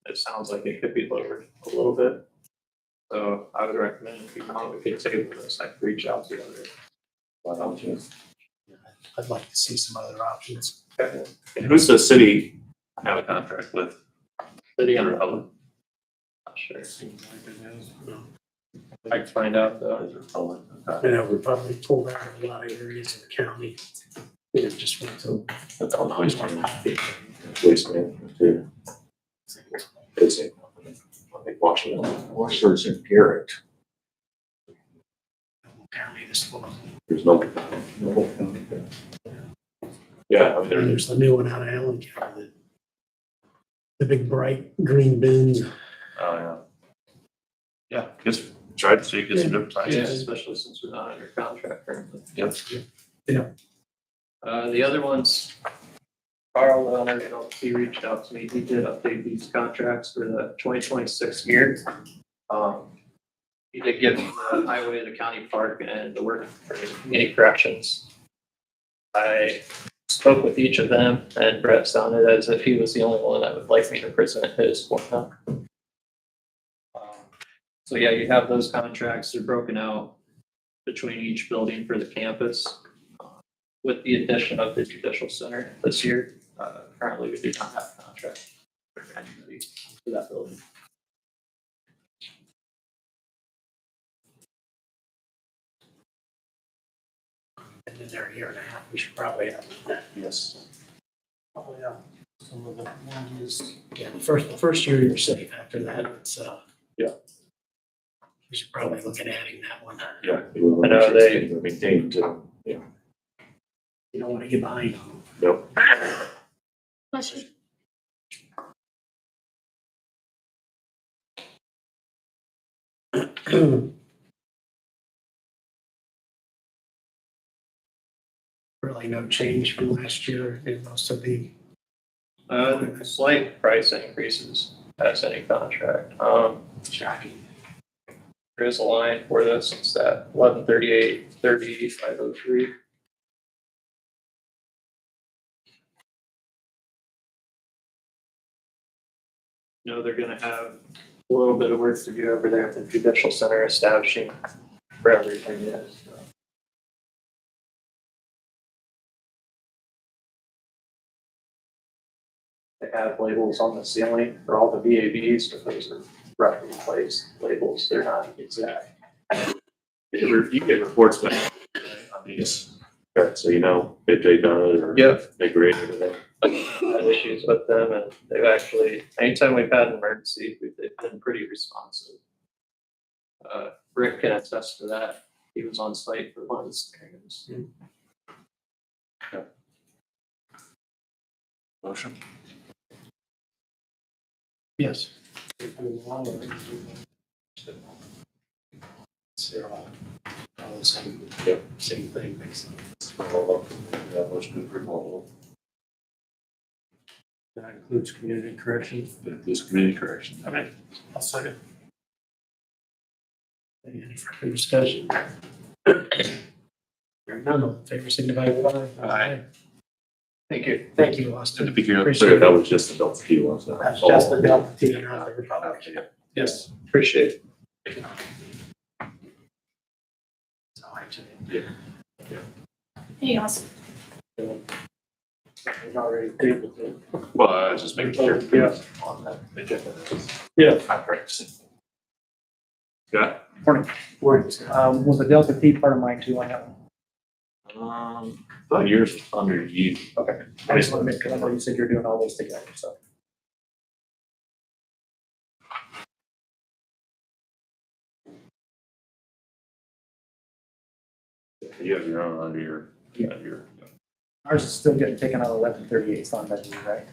it sounds like it could be lowered a little bit. So I would recommend if you want, we could table this, I could reach out to the other options. I'd like to see some other options. Okay. And who's the city have a contract with? City The and Republic? not sure. Seems like it is. No. I can find out though. Is it Republic? I know we're probably pulled out of a lot of areas of the county. It just went to. That's all noise. Waste management too. It's a company. I think Washington. Washington's in Garrett. County this fall. There's no. The whole county. Yeah, I mean, And there's the new one out of Allen County. The big bright green bins. oh, yeah. Yeah, just try to see, get some different Yeah, prices. especially since we're not under contract currently. Yep. The other ones, Carl, the owner, he reached out to me, he did update these contracts for the 2026 year. He did give me the highway, the county park, and the work for community corrections. I spoke with each of them, and Brett sounded as if he was the only one that would like me to present his for them. So yeah, you have those contracts, they're broken out between each building for the campus. With the addition of the judicial center this year, currently we do not have a contract for anybody for that building. And then they're a year and a half, we should probably have that. Yes. Oh, yeah. Some of the ones, yeah, the first year you're safe, after that, it's, Yeah. we should probably look at adding that one. Yeah. I know they- Maintained, yeah. You don't wanna get behind on Nope. them. Really no change from last year in most of the, Slight price increases as any contract. shocking. There is a line for this, it's that 1138-30-503. No, they're gonna have a little bit of work to do over there at the judicial center, establishing where everything is. They have labels on the ceiling for all the VABs, but those are roughly placed labels, they're not exact. You get reports back on these, so you know if they've done it or. Yeah. They graded it. Had issues with them, and they've actually, anytime we've had an emergency, they've been pretty responsive. Rick can attest to that. He was on site for one of the scenarios. Motion. Yes. They're all the same, Yep. same thing, basically. Motion to approve. That includes community corrections. That includes community correction. Okay, I'll second. Any further discussion? Hearing none, all in favor, signify by aye. Thank you. Thank you, And Austin. to be clear, Appreciate it. that was just the Delta T ones. That's just the Delta T and not the Republic. Yes, appreciate it. So actually, Hey, Austin. we've already tabled it. Well, I was just making sure. Yeah. On that agenda. Yeah. I practiced. Got Morning. Was the Delta T part of mine too on that one? thought yours was under you. Okay. I just want to make, because I know you said you're doing all those together, so. You have your own under your, you have your. Ours is still getting taken out 1138 on that, right?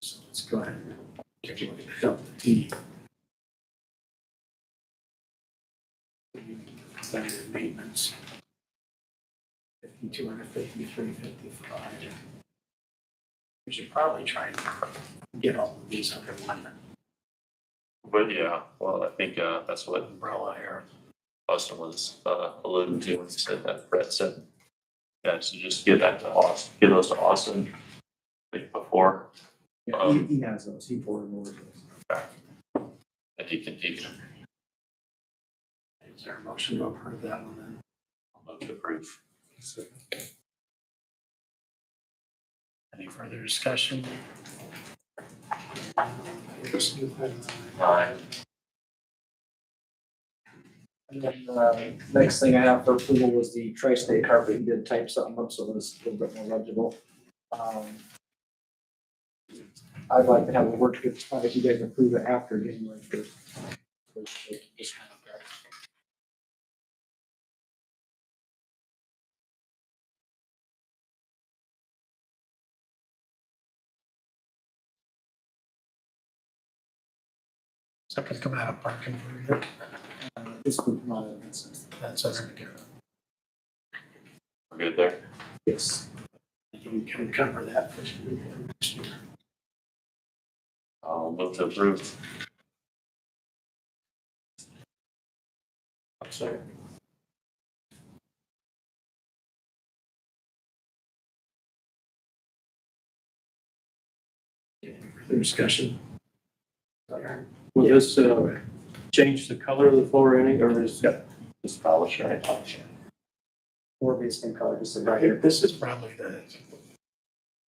So let's go ahead and take a look at the Delta T. Standard maintenance. 5,250, 355. We should probably try and get all of these under one But yeah, well, I think that's what umbrella here. Austin was alluding to when he said that. Brett said, yeah, so just get that to Austin, get those to Austin like before. Yeah, he has those, he forwarded those. And he can take it. Is there a motion to approve that one then? I'll move to approve. Any further discussion? Aye. And then, next thing I have for approval was the tri-state carpet. He did type something up, so it was a little bit more legible. I'd like to have a work group, if you guys approve it after January first. Something come out of parking. For This would not, that's what I'm gonna We're good there. yes. do. You can cover that for next year. I'll move to approve. Sorry. Any further discussion? Will this, change the color of the floor any, or is it just polish, right? Four base skin color, just Right here, this is probably the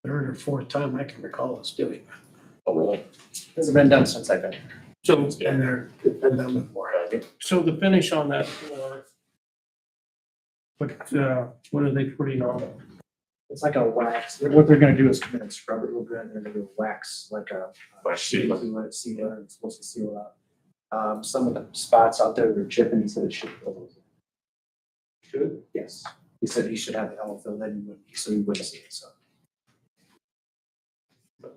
third or fourth time I can recall us doing that. Oh, really? This has been done since I've been here. So, And it's been done before. so the finish on that floor, what are they putting on it? It's like a wax. What they're gonna do is come in and scrub it real good, and they're gonna do wax like a. Wax seal. We let it seal it, it's supposed to seal it up. Some of the spots out there, they're chipping, he said it should go. Should? Yes. He said he should have the elbow filled in, so he wouldn't see it, so.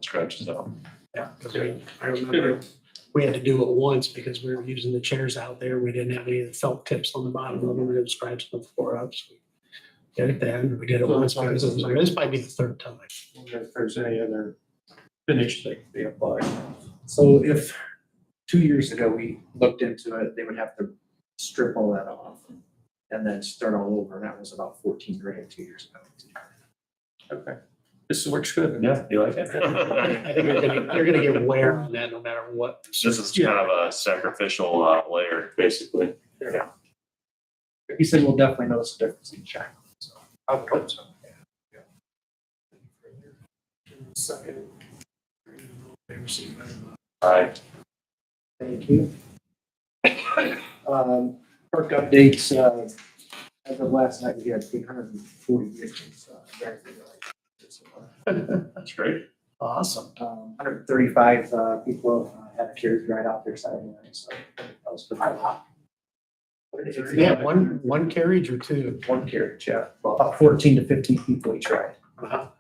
Scratches out. Yeah, I remember we had to do it once because we were using the chairs out there. We didn't have any of the felt tips on the bottom of them. We were gonna scratch the floor up. So we did it then. We did it once because it was, this might be the third time. If there's any other finish that could be applied. So if 2 years ago we looked into it, they would have to strip all that off and then start all over, and that was about 14 grand 2 years ago. Okay. This works good. Yeah, you like it? I think you're gonna get wear on that no matter what. This is kind of a sacrificial layer, basically. He said we'll definitely notice a difference in shine. So I would hope so. Second. Aye. Thank you. Park updates, as of last night, we had 840 vehicles. That's great. Awesome. 135 people had a carriage ride out there Saturday night, so that was pretty good. Yeah, one carriage or two? One carriage, yeah, about 14 to 15 people each ride. Wow.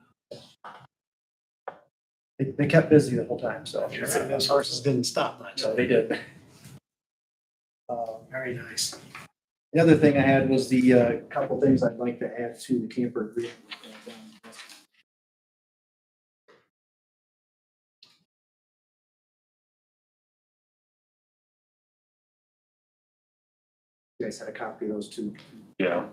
They kept busy the whole time, so. Those horses didn't stop much. So they did. Very nice. The other thing I had was the couple things I'd like to add to the camper agreement. You guys had a copy of those two. Yeah.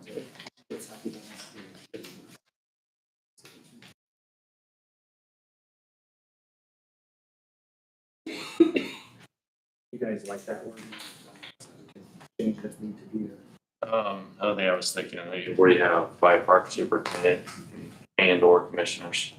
You guys like that one? Change that need to be. Other thing I was thinking, where you have 5 park superintendent and or commissioners.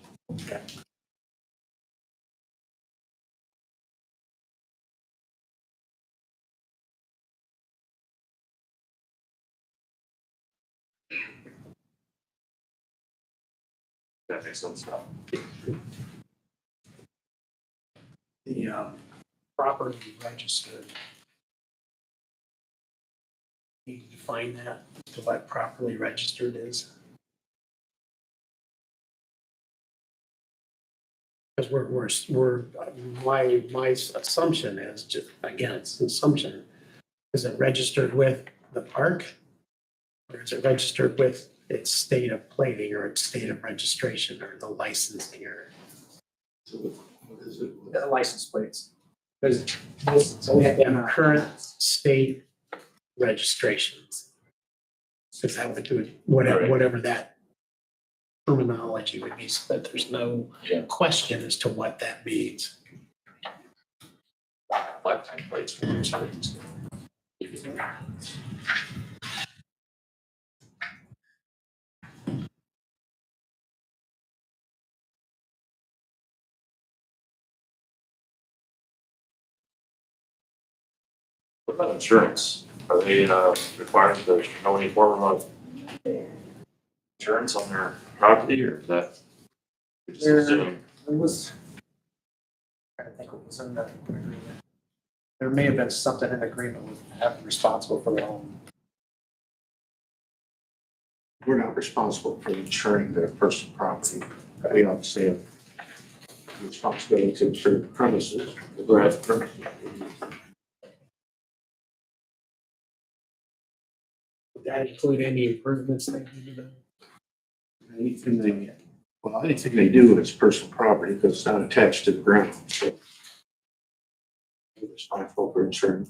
That makes sense. The property registered. Need to define that, to what properly registered is. Because we're, my assumption is, just, again, it's an assumption, is it registered with the park? Or is it registered with its state of plating or its state of registration or the licensing or? The license plates. Because So we have current state registrations. Because that would do it, whatever that terminology would be, so that there's no question as to what that means. Lifetime plates. What about insurance? Are they, required to know any form of insurance on their property, or is that? we just There- assume? It was, I think it was in the agreement. There may have been something in agreement with having responsible for their own. We're not responsible for insuring their personal property. We obviously have responsibility to insure the premises. Right. Would that include any improvements they need to do? Anything they, well, anything they do is personal property because it's not attached to the ground, so. We're responsible for insuring.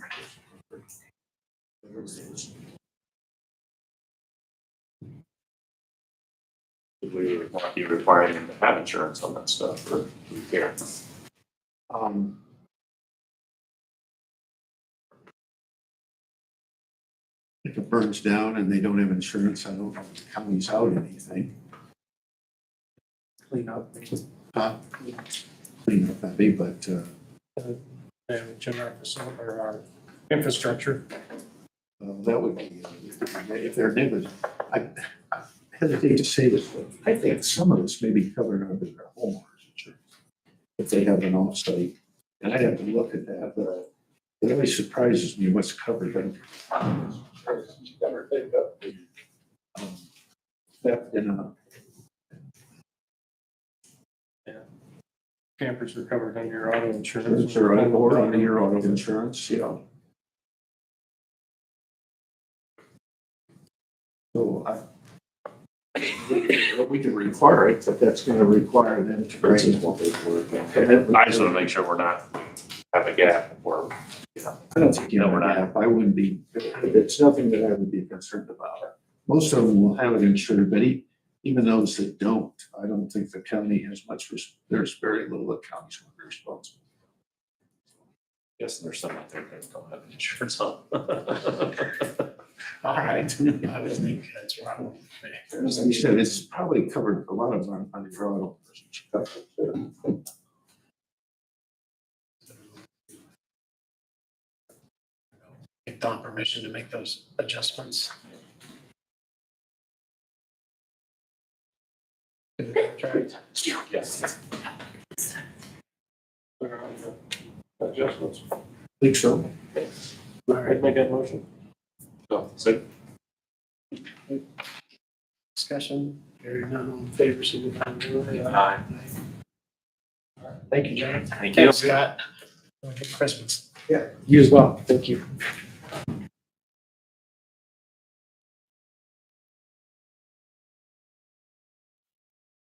Would we want you requiring them to have insurance on that stuff, or do you care? Um, If it burns down and they don't have insurance, I don't know if the county's out anything. Clean up, Clean up that big, but, damage in our facility or our infrastructure. that would be, if they're negligent. I hesitate to say this, but I think some of this may be covered under their homeowners insurance. If they have an offsite, and I'd have to look at that, but it always surprises me what's covered under. Theft in Campers are covered under your auto insurance. or under your auto insurance, yeah. So we can require it, but that's gonna require them to bring what they work. I just want to make sure we're not have a gap, or, I don't think you No, have we're a not. gap. I wouldn't be, it's nothing that I would be concerned about. Most of them will have it insured, but even those that don't, I don't think the county has much, there's very little that county's going to be responsible. yes, there's some out there that don't have insurance on. All right. I would think that's wrong. As you said, it's probably covered a lot of them on your auto. Give Don permission to make those adjustments. Contract. Yes. Adjustments. Think so. All right, make that motion. So, Discussion, hearing none, all in favor, signify by saying aye. Aye. All right, thank you, John. Thank you. Thanks, Scott. Have a good Christmas. Yeah, you as well. Thank you.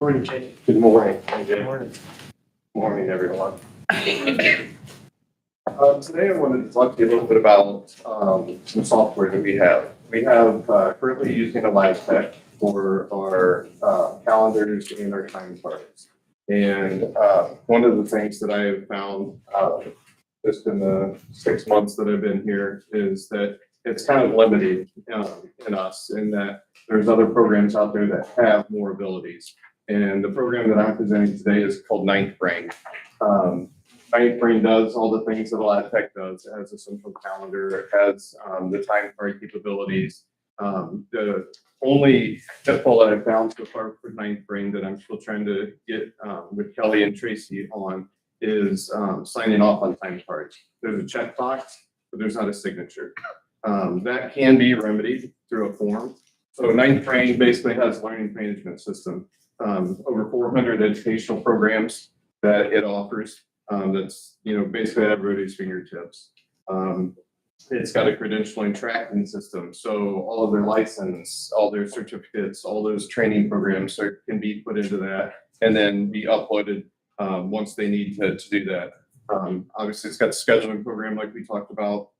Morning, Jay. Good morning. Good morning. Morning, everyone. Today I wanted to talk to you a little bit about some software that we have. We have currently using a live tech for our calendars and our time cards. And one of the things that I have found just in the 6 months that I've been here is that it's kind of limited in us, in that there's other programs out there that have more abilities. And the program that I'm presenting today is called Ninth Brain. Ninth Brain does all the things that a live tech does. It has a central calendar, it has the time card capabilities. The only pitfall that I found so far for Ninth Brain that I'm still trying to get with Kelly and Tracy on is signing off on time cards. There's a checkbox, but there's not a signature. That can be remedied through a form. So Ninth Brain basically has a learning management system. Over 400 educational programs that it offers. That's, basically at everybody's fingertips. It's got a credentialing tracking system. So all of their license, all their certificates, all those training programs can be put into that and then be uploaded once they need to do that. Obviously, it's got a scheduling program like we talked about.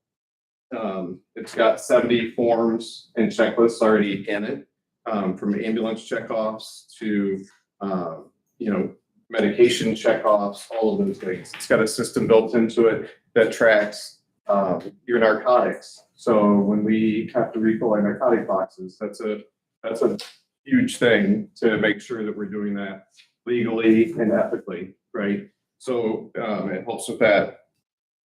It's got 70 forms and checklists already in it. From ambulance checkoffs to, medication checkoffs, all of those things. It's got a system built into it that tracks your narcotics. So when we have to refill our narcotic boxes, that's a huge thing to make sure that we're doing that legally and ethically, right? So it helps with that.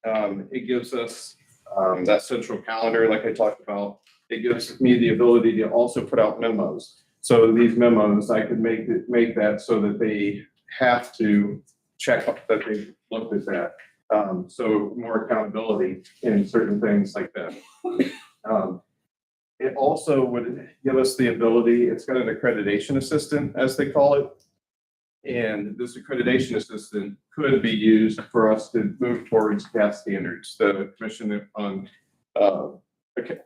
It gives us That central calendar, like I talked about, it gives me the ability to also put out memos. So these memos, I could make that so that they have to check that they looked at that. So more accountability in certain things like that. It also would give us the ability, it's got an accreditation assistant, as they call it. And this accreditation assistant could be used for us to move towards CAS standards, the Commission on, okay.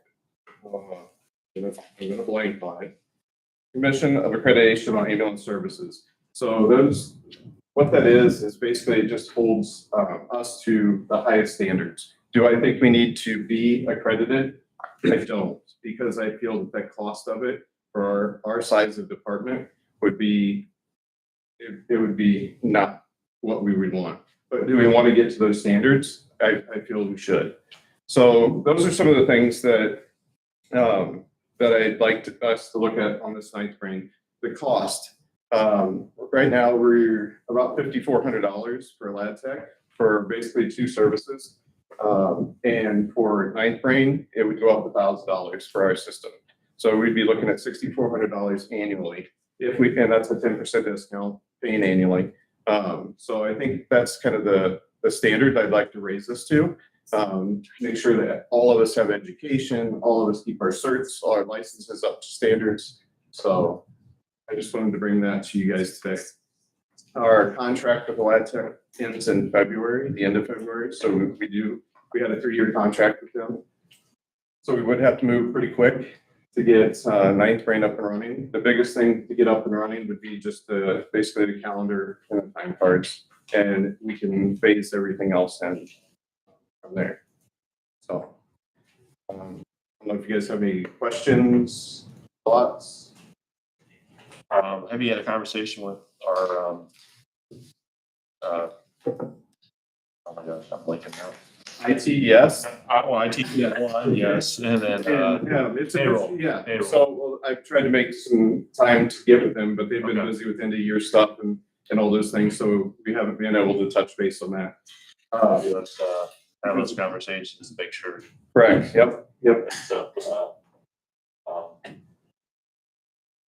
I'm gonna blank on it. Commission of Accreditation on Ambulance Services. So those, what that is basically it just holds us to the highest standards. Do I think we need to be accredited? I don't, because I feel that the cost of it for our size of department would be, it would be not what we would want. But do we want to get to those standards? I feel we should. So those are some of the things that that I'd like us to look at on this ninth brain. The cost. Right now, we're about $5,400 for a lab tech for basically 2 services. And for ninth brain, it would go up $1,000 for our system. So we'd be looking at $6,400 annually if we, and that's a 10% discount paying annually. So I think that's kind of the standard I'd like to raise this to. Make sure that all of us have education, all of us keep our certs, all our licenses up to standards. So I just wanted to bring that to you guys today. Our contract with the lab tech ends in February, the end of February. So we had a 3-year contract with them. So we would have to move pretty quick to get ninth brain up and running. The biggest thing to get up and running would be just basically the calendar and the time cards, and we can phase everything else in from there. So I don't know if you guys have any questions, thoughts. Have you had a conversation with our, oh my gosh, I'm blanking now. IT, yes. Well, IT, one, yes, and then, Yeah, it's payroll. yeah. Payroll. So well, I've tried to make some time to get with them, but they've been Okay. busy with end of year stuff and all those things. So we haven't been able to touch base on that. let's, have those conversations and make sure. Correct. Yep. So,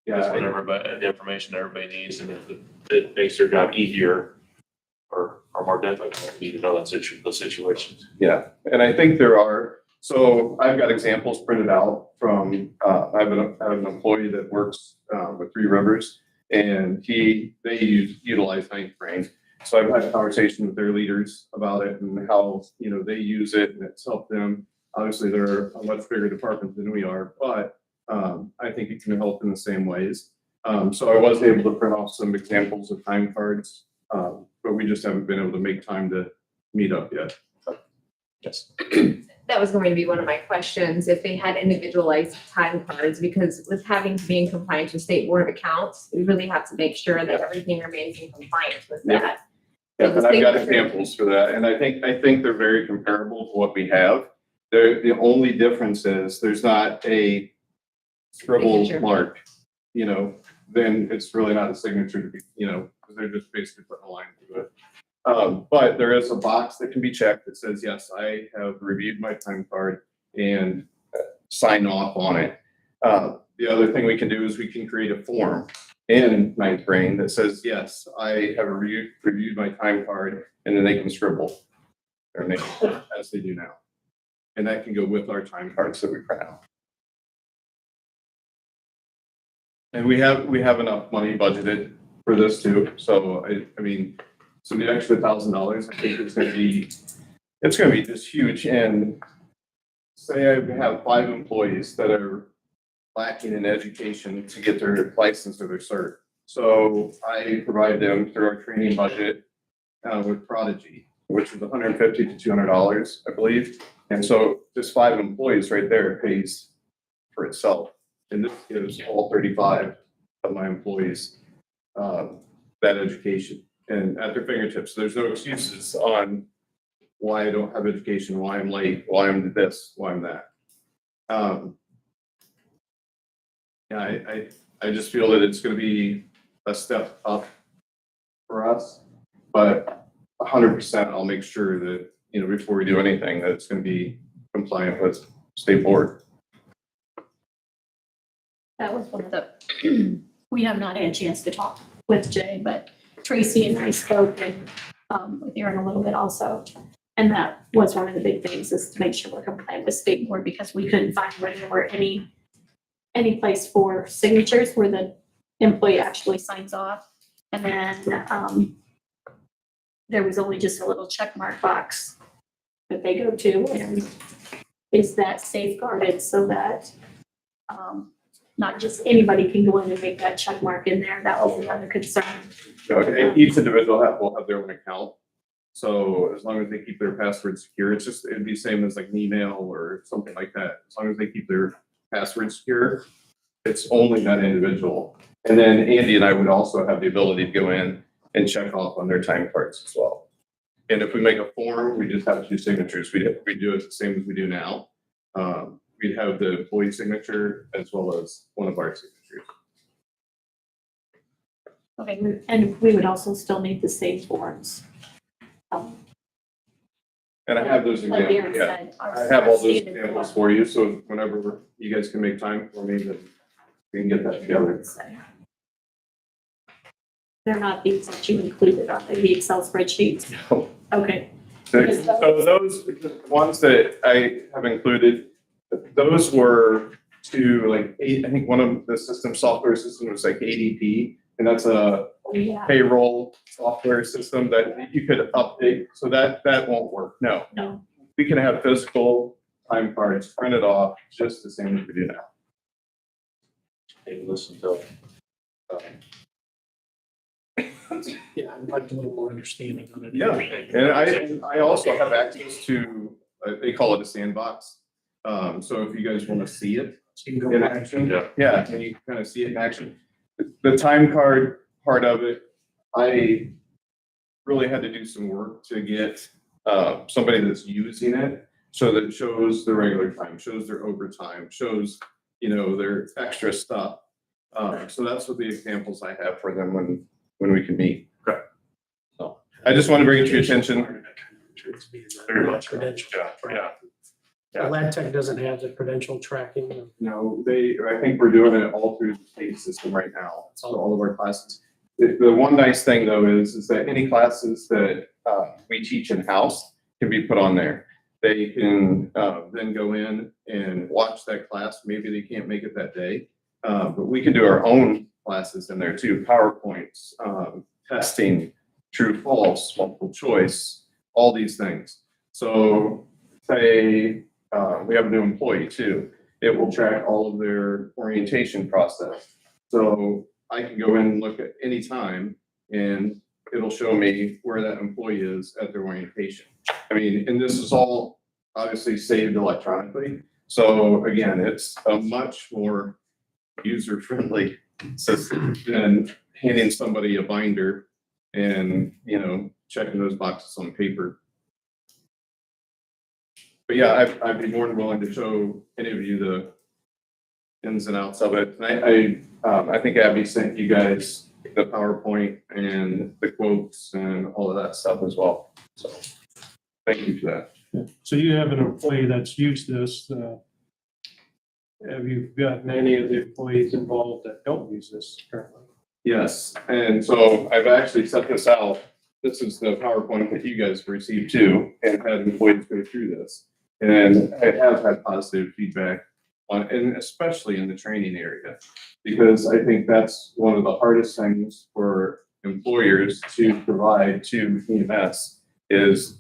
Yeah. that's whatever, but the information everybody needs, and if it makes their job easier or more difficult, we need to know those situations. Yeah, and I think there are, so I've got examples printed out from, I have an employee that works with Three Rivers, and they utilize ninth brain. So I've had conversations with their leaders about it and how, they use it and it's helped them. Obviously, they're a much bigger department than we are, but I think it can help in the same ways. So I was able to print off some examples of time cards, but we just haven't been able to make time to meet up yet. Yes. That was going to be one of my questions, if they had individualized time cards, because with having to be in compliance with State Board of Accounts, we really have to make sure that everything remains in compliance with Yeah. that. Yeah, So and the I've got signature- examples for that, and I think they're very comparable to what we have. The only difference is there's not a scribble Signature. mark, then it's really not a signature to be, because they're just basically putting a line through it. But there is a box that can be checked that says, yes, I have reviewed my time card and sign off on it. The other thing we can do is we can create a form in ninth brain that says, yes, I have reviewed my time card, and then they can scribble their name as they do now. And that can go with our time cards that we print out. And we have enough money budgeted for this too. So I mean, so the extra $1,000, I think it's gonna be just huge. And say I have 5 employees that are lacking in education to get their license or their cert. So I provide them through our training budget with Prodigy, which is $150 to $200, I believe. And so just 5 employees right there pays for itself. And this gives all 35 of my employees that education and at their fingertips. There's no excuses on why I don't have education, why I'm late, why I'm this, why I'm that. Yeah, I just feel that it's going to be a step up for us, but 100% I'll make sure that, before we do anything, that it's going to be compliant with state board. That was one of the, we have not had a chance to talk with Jay, but Tracy and I spoke and with Aaron a little bit also. And that was one of the big things, is to make sure we're compliant with state board, because we couldn't find where there were any place for signatures where the employee actually signs off. And then there was only just a little check mark box that they go to, and is that safeguarded so that not just anybody can go in and make that check mark in there? That was another concern. Okay, each individual will have their own account. So as long as they keep their password secure, it'd be same as like an email or something like that. As long as they keep their password secure, it's only that individual. And then Andy and I would also have the ability to go in and check off on their time cards as well. And if we make a form, we just have two signatures. We do it the same as we do now. We'd have the employee signature as well as one of our signatures. Okay, and we would also still need the same forms. And I have those Like Aaron examples, yeah. said. I have all those examples for you, so whenever you guys can make time for me, then we can get that together. They're not these that you included on the Excel spreadsheets? Okay. So those, the ones that I have included, those were to like I think one of the software system was like ADP, and that's a Yeah, payroll software system that you could update, so that won't work, no. no, We can have physical time cards printed off just the same as we do now. Hey, listen to, Yeah, I'd like a little more understanding on it. Yeah, and I also have access to, they call it a sandbox. So if you guys want to see it So you can in go, action, yeah, and you kind of see it in action. The time card part of it, I really had to do some work to get somebody that's using it, so that it shows the regular time, shows their overtime, shows, their extra stuff. So that's what the examples I have for them when we can meet. Okay. So I just want to bring it to your attention. Very much. Credential. Yeah. The Lad Tech doesn't have the credential tracking. No, I think we're doing it all through the state system right now, so all of our classes. The one nice thing though is that any classes that we teach in-house can be put on there. They can then go in and watch that class. Maybe they can't make it that day, but we can do our own classes in there too. PowerPoints, testing, true, false, multiple choice, all these things. So say we have a new employee too. It will track all of their orientation process. So I can go in and look at any time and it'll show me where that employee is at their orientation. I mean, and this is all obviously saved electronically. So again, it's a much more user-friendly system than handing somebody a binder and, checking those boxes on paper. But yeah, I'd be more than willing to show any of you the ins and outs of it. And I think Abby sent you guys the PowerPoint and the quotes and all of that stuff as well. So thank you for that. So you have an employee that's used this, have you got many of the employees involved that don't use this currently? Yes, and so I've actually set this out. This is the PowerPoint that you guys received too, and had employees go through this. And I have had positive feedback on, and especially in the training area, because I think that's one of the hardest things for employers to provide to EMS is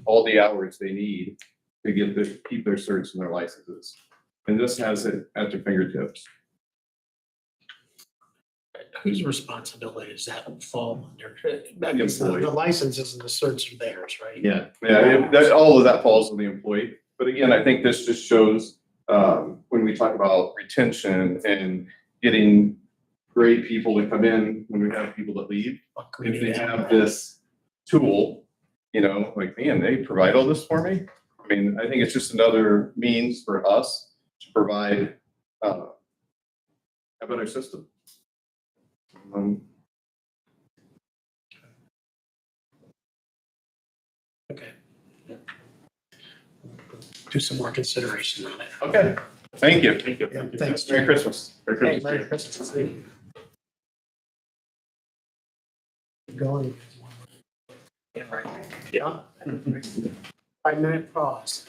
all the hours they need to keep their certs and their licenses. And this has it at their fingertips. Whose responsibility does that fall under? The employee. The licenses and the certs are theirs, right? Yeah, all of that falls on the employee. But again, I think this just shows when we talk about retention and getting great people to come in when we have people that leave, if they have this tool, like, man, they provide all this for me. I mean, I think it's just another means for us to provide a better system. Okay. do some more consideration on it. Okay, thank you. Thank you. Yeah, thanks. Merry Christmas. Hey, Merry Christmas. Going. Yeah. 5-minute pause.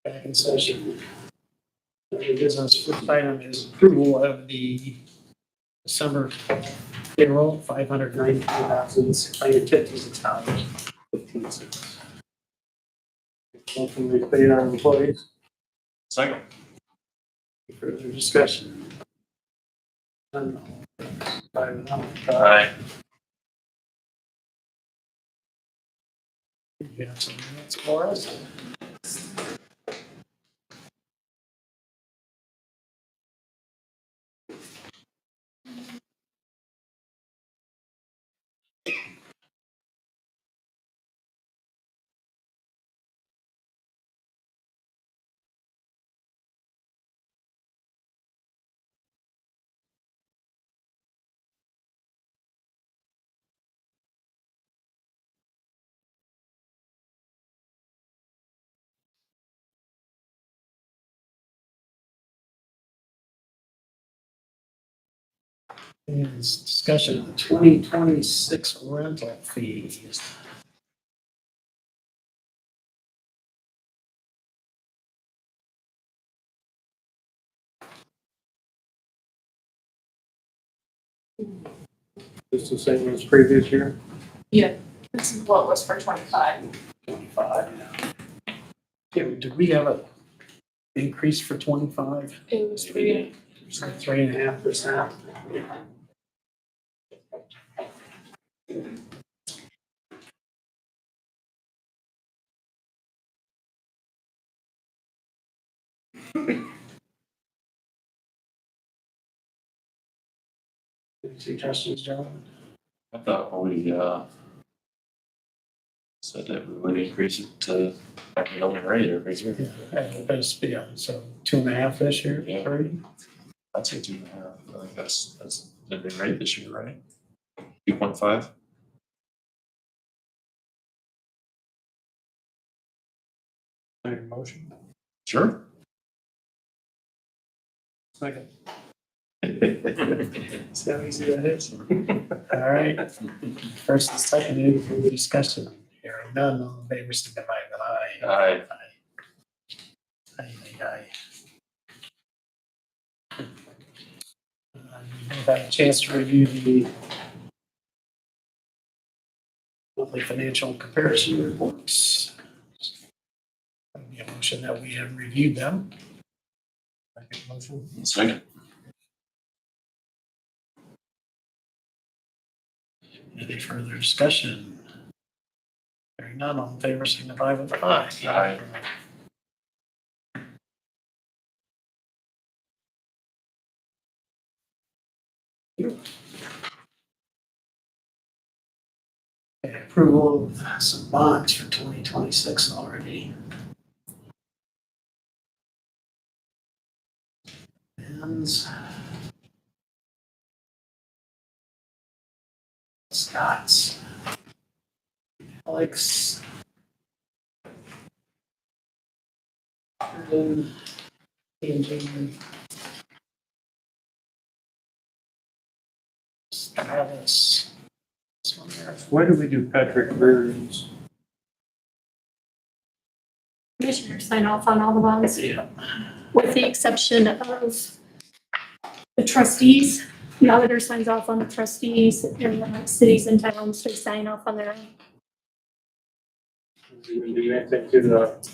Back in session. New business, first item is approval of the December payroll, $593,656.15. Motion to pay our employees. Second. Further discussion? None. Five, Aye. You have some minutes for us? Is discussion of the 2026 rental fees. Just the same as previous year. This is what was for 25. 25, yeah. Yeah, did we have a increase for 25? It was 3. 3.5%. Any suggestions, gentlemen? I thought we, said that we would increase it to the only rate every year. Yeah, so 2.5 this year, Yeah. 3? I'd say 2.5. I think that's the new rate this year, right? 2.5? Make a motion. Sure. Second. See how easy that is? All right. First and second, any further discussion? Hearing none, all in favor, signify with aye. Aye. Aye. We've had a chance to review the monthly financial comparison reports. That'd be a motion that we have reviewed them. Motion. Second. Any further discussion? Hearing none, all in favor, signify with aye. Aye. Okay, approval of some bonds for 2026 already. And Scott's. Alex. Jordan. Jamie. Travis. This one there. Why do we do Patrick Reardon's? Commissioners sign off on all the bonds, Yeah. with the exception of the trustees. The auditor signs off on the trustees, and the cities and towns, they sign off on their own. Do we do anything to the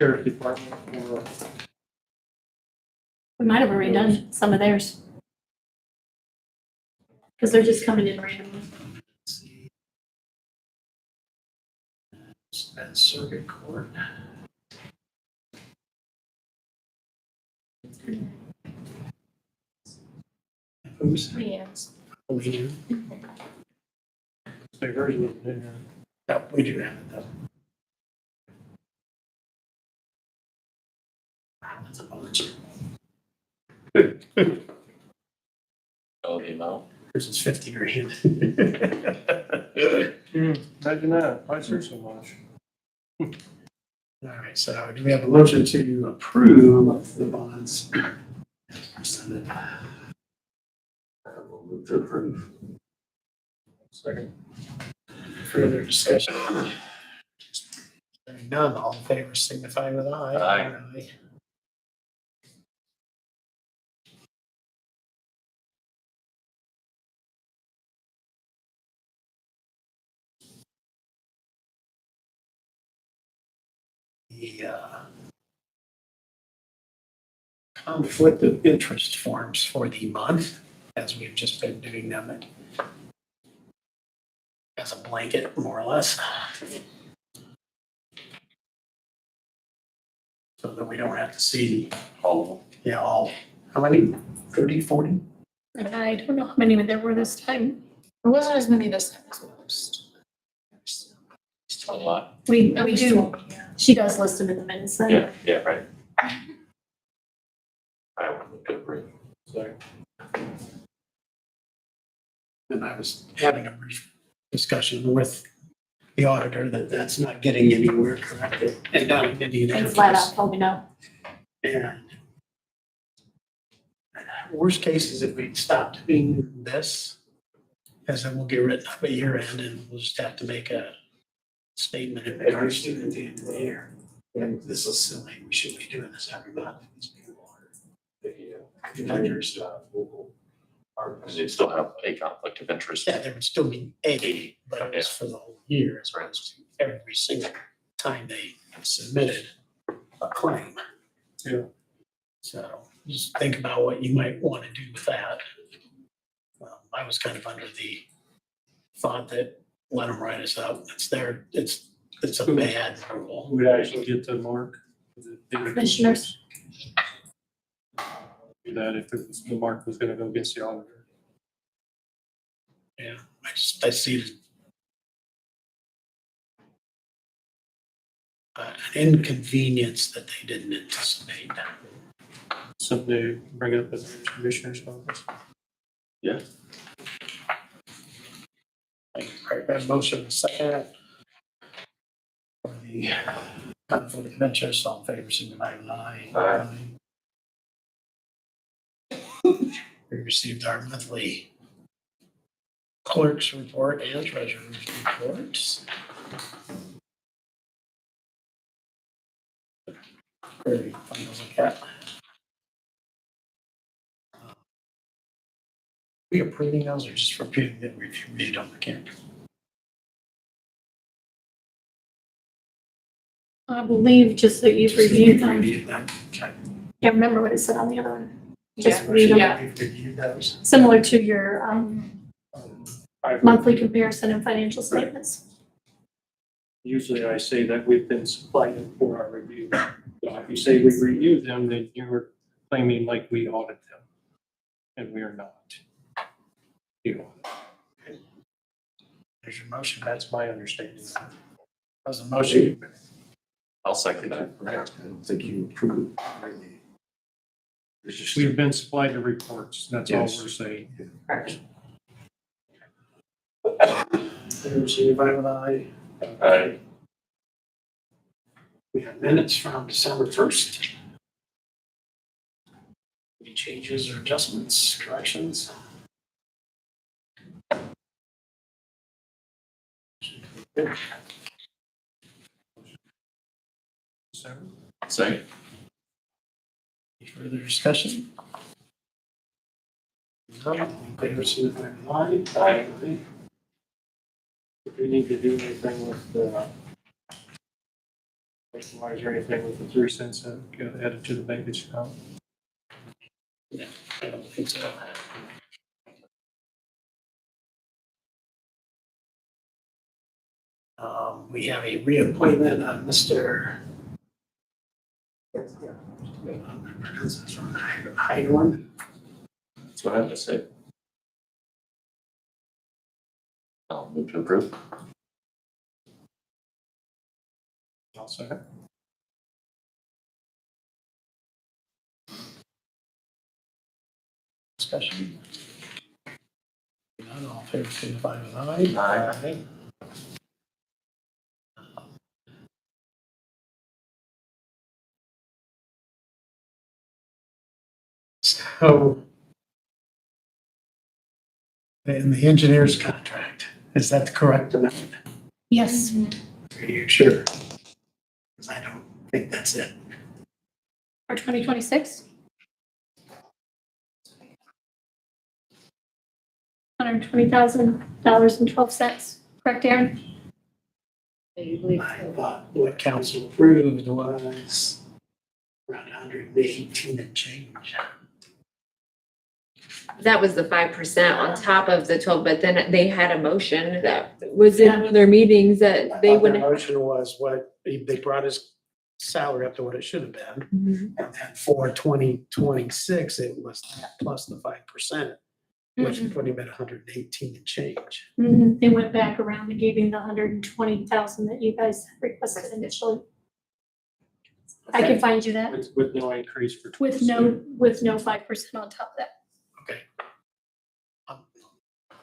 sheriff department or? We might have already done some of theirs. Because they're just coming in randomly. Let's see. That's circuit court. Who's? Yes. Oh, here. Say hers was in there. No, we do have it though. Wow, that's a bunch. Oh, the amount? This is 50 grand. Imagine that. Why is there so much? All right, so do we have a motion to approve the bonds? Presented. We'll move to approve. Second. further discussion? Hearing none, all in favor signify with aye. Aye. The conflict of interest forms for the month, as we've just been doing them as a blanket, more or less. So that we don't have to see, All of them. yeah, all, how many, 30, 40? And I don't know how many there were this time. It wasn't as many this time as most. It's a lot. We do, she does list them in the minutes then. Yeah, yeah, right. I wouldn't look at it. Sorry. And I was having a brief discussion with the auditor that that's not getting anywhere corrected. And down in And Indianapolis. flat out told me no. And worst case is if we stop doing this, as then we'll get written up at year end and we'll just have to make a statement if they are student at the end of the year. And this is silly, we shouldn't be doing this every month. These people are vendors. Because you'd still have a conflict of interest. Yeah, there would still be 80, but it was for the whole year as opposed to every single time they submitted a claim. Yeah. So just think about what you might want to do with that. I was kind of under the thought that let them write us out. It's a bad rule. Would actually get to Mark. Commissioners, Do that if it was, the Mark was gonna go against the auditor. Yeah, I see it as an inconvenience that they didn't anticipate. Something to bring up as a commissioner's office. Yeah. All right, we have a motion and a second. For the conflict of interest, all in favor, signify with aye. We received our monthly clerk's report and treasurer's reports. Very fun to look at. We approving those or just repeating that we reviewed on the camera? I believe just that you've reviewed them. Reviewed them. Okay. Can't remember what it said on the other one. Just Yeah, read them. yeah. We've reviewed those. Similar to your monthly comparison and financial statements. Usually I say that we've been supplied them for our review. So if you say we reviewed them, then you're claiming like we audit them. And we are not. You know, There's your motion. that's my understanding. That was a motion. I'll second that. I don't think you approved. There's just. We've been supplied the reports, that's all Yes. we're saying. Favor, signify with aye. Aye. We have minutes from December 1st. Any changes or adjustments, corrections? Second. Any further discussion? None, all in favor, signify with aye. Aye. If we need to do anything with the personalize or anything with the 3 cents that got added to the bank account. I don't think so. We have a reappointment of Mr. Hydorn. That's what I have to say. I'll move to approve. I'll second. Discussion. None, all in favor, signify with aye. Aye. So in the engineer's contract, is that the correct amount? Yes. Are you sure? Because I don't think that's it. For 2026? $120,000.12, correct, Aaron? I thought what council approved was around 118 and change. That was the 5% on top of the 12, but then they had a motion that was in one of their meetings that they I thought the wouldn't. motion was what, they brought his salary up to what it should have been. Mhm. And then for 2026, it was that plus the 5%, which would put him at 118 and change. They went back around and gave him the 120,000 that you guys requested initially. I can find you that With no increase for. with no 5% on top of that. Okay. I'm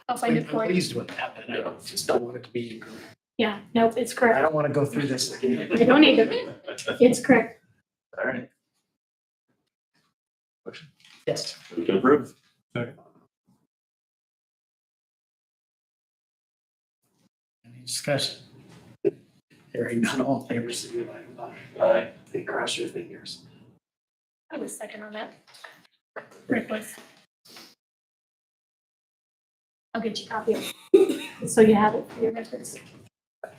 I'll find it for you. pleased with that, but I just don't want it to be incorrect. Yeah, nope, it's I correct. don't want to go through this again. I don't either. It's correct. All right. Yes. Move to approve. Any discussion? Hearing none, all in favor, signify by aye. Aye. And cross your fingers. I was second on that. Rick was. I'll get you a copy of it, so you have it for your records. I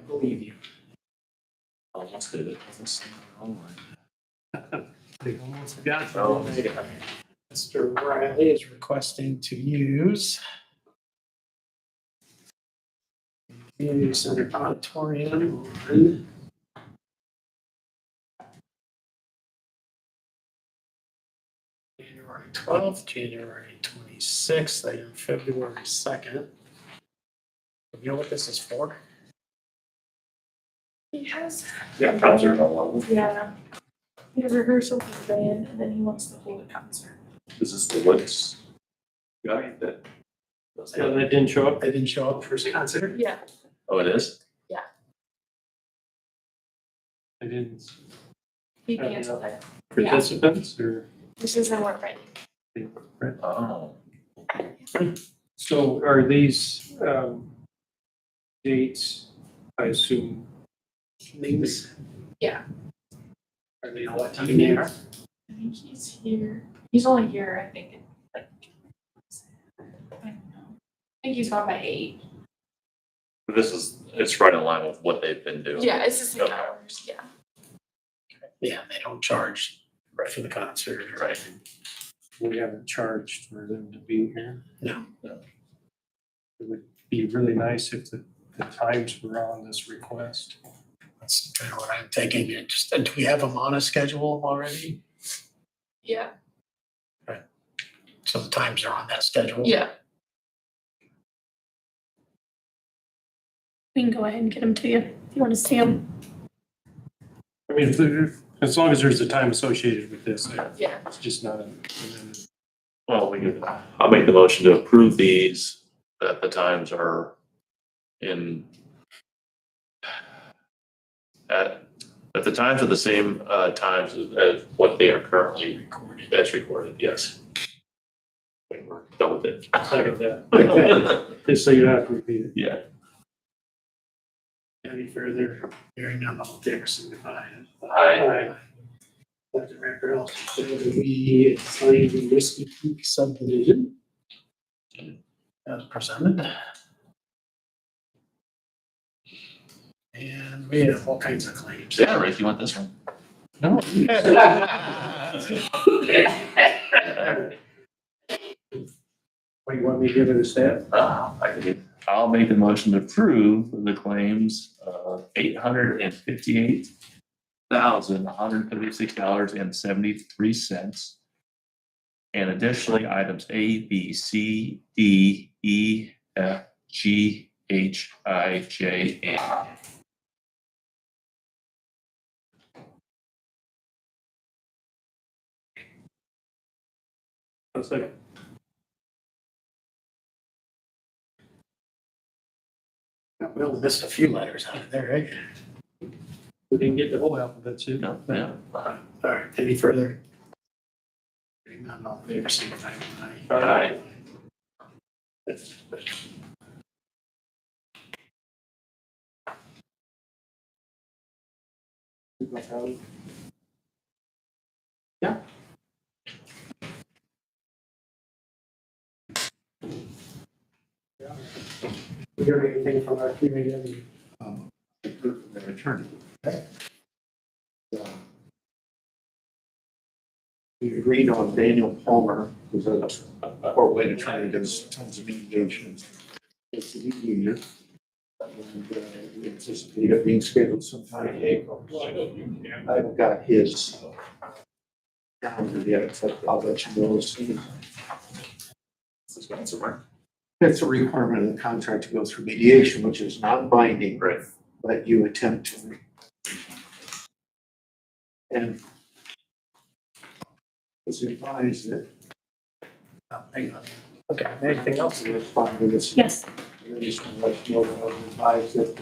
believe you. Almost did it. They almost forgot. Oh, Mr. Riley is requesting to use Community Center Auditorium on January 12th, January 26th, and February 2nd. You know what this is for? He has, Yeah, concert all yeah. He has rehearsal for the band and then he wants to hold a concert. This is the Woods guy that. Yeah, that didn't show up. They didn't show up for his concert? Yeah. Oh, it is? I didn't. He canceled it. Participants or? This isn't what right. Oh. So are these, dates, I assume? Names? Yeah. Are they all what time they are? I think he's here. He's only here, I think. I don't know. I think he's gone by 8. It's right in line with what they've been doing. Yeah, it's the same Okay. hours, yeah. Yeah, they don't charge for the concert. Right. We haven't charged for them to be here. No. It would be really nice if the times were on this request. That's kind of what I'm thinking. Do we have them on a schedule already? Yeah. So the times are on that schedule? Yeah. We can go ahead and get them to you if you want to see them. I mean, as long as there's a time associated with this, Yeah. it's just not a. Well, I'll make the motion to approve these, that the times are that the times are the same times as what they are currently recorded, that's recorded, yes. When we're done with it. Second that. Just so you have to repeat it. Yeah. Any further hearing none, all in favor, signify. Aye. Let the record also show that we signed the Whiskey Peak subdivision as presented. And we have all kinds of claims. Yeah, Rick, you want this one? No. What, you want me to give it a stat? I'll make the motion to approve the claims of $858,136.73. And additionally, items A, B, C, D, E, F, G, H, I, J, and K. A second. We only missed a few letters out of there, right? We didn't get the whole alphabet soup. No, yeah. All right, any further? Hearing none, all in favor, signify by aye. Aye. Yeah. We heard anything from our community? Their attorney. We agreed on Daniel Palmer, who's a Fort Wayne attorney, does tons of mediation. It's a mediator. And we anticipate it being scheduled sometime in April. I haven't got his calendar yet, but I'll let you know as soon as. It's a requirement of the contract to go through mediation, which is non-binding. Right. But you attempt to. And it's advised that Hang on. Okay, anything else? to respond to this. Yes. I just want to let you know that I was advised that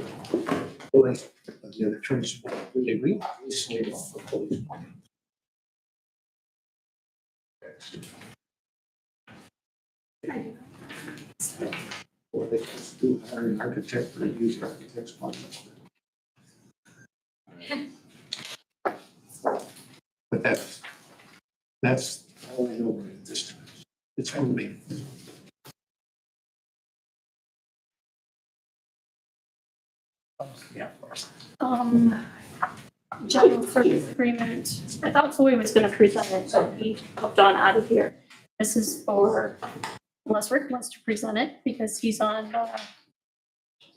the other attorneys really recently off the police. Or they could do hire an architect or use architect's money. But that's all I know at this time. It's from me. Yeah, of course. General service agreement, I thought Floyd was gonna present it, but he hopped on out of here. This is for, unless Rick wants to present it, because he's on,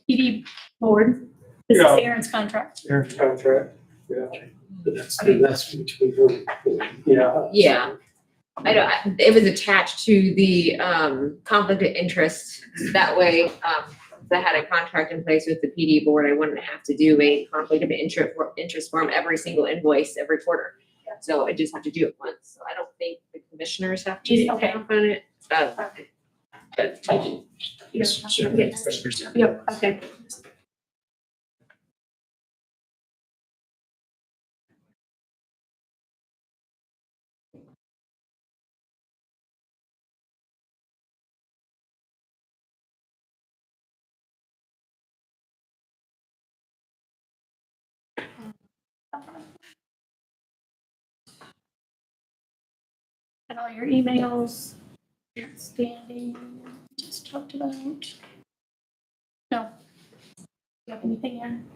PD board. This is Yeah. Aaron's contract. Aaron's contract, yeah. That's between, yeah. Yeah. It was attached to the conflict of interest. That way, if I had a contract in place with the PD board, I wouldn't have to do a conflict of interest form every single invoice every quarter. So I just have to do it once. So I don't think the commissioners have to sign Okay. off on it. But Yes. Yep, okay. And all your emails, standing, just talked about. No. You have anything, Aaron?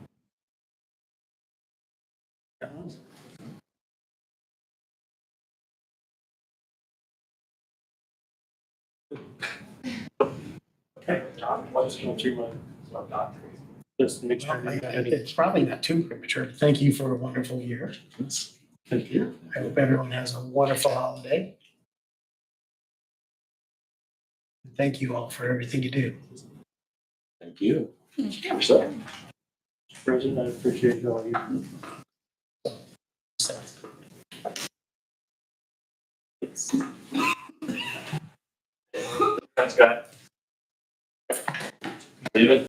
Okay. Just make sure. It's probably not too premature. Thank you for a wonderful year. Thank you. I hope everyone has a wonderful holiday. Thank you all for everything you do. Thank you. President, I appreciate all you. Thanks, guy. Leave it.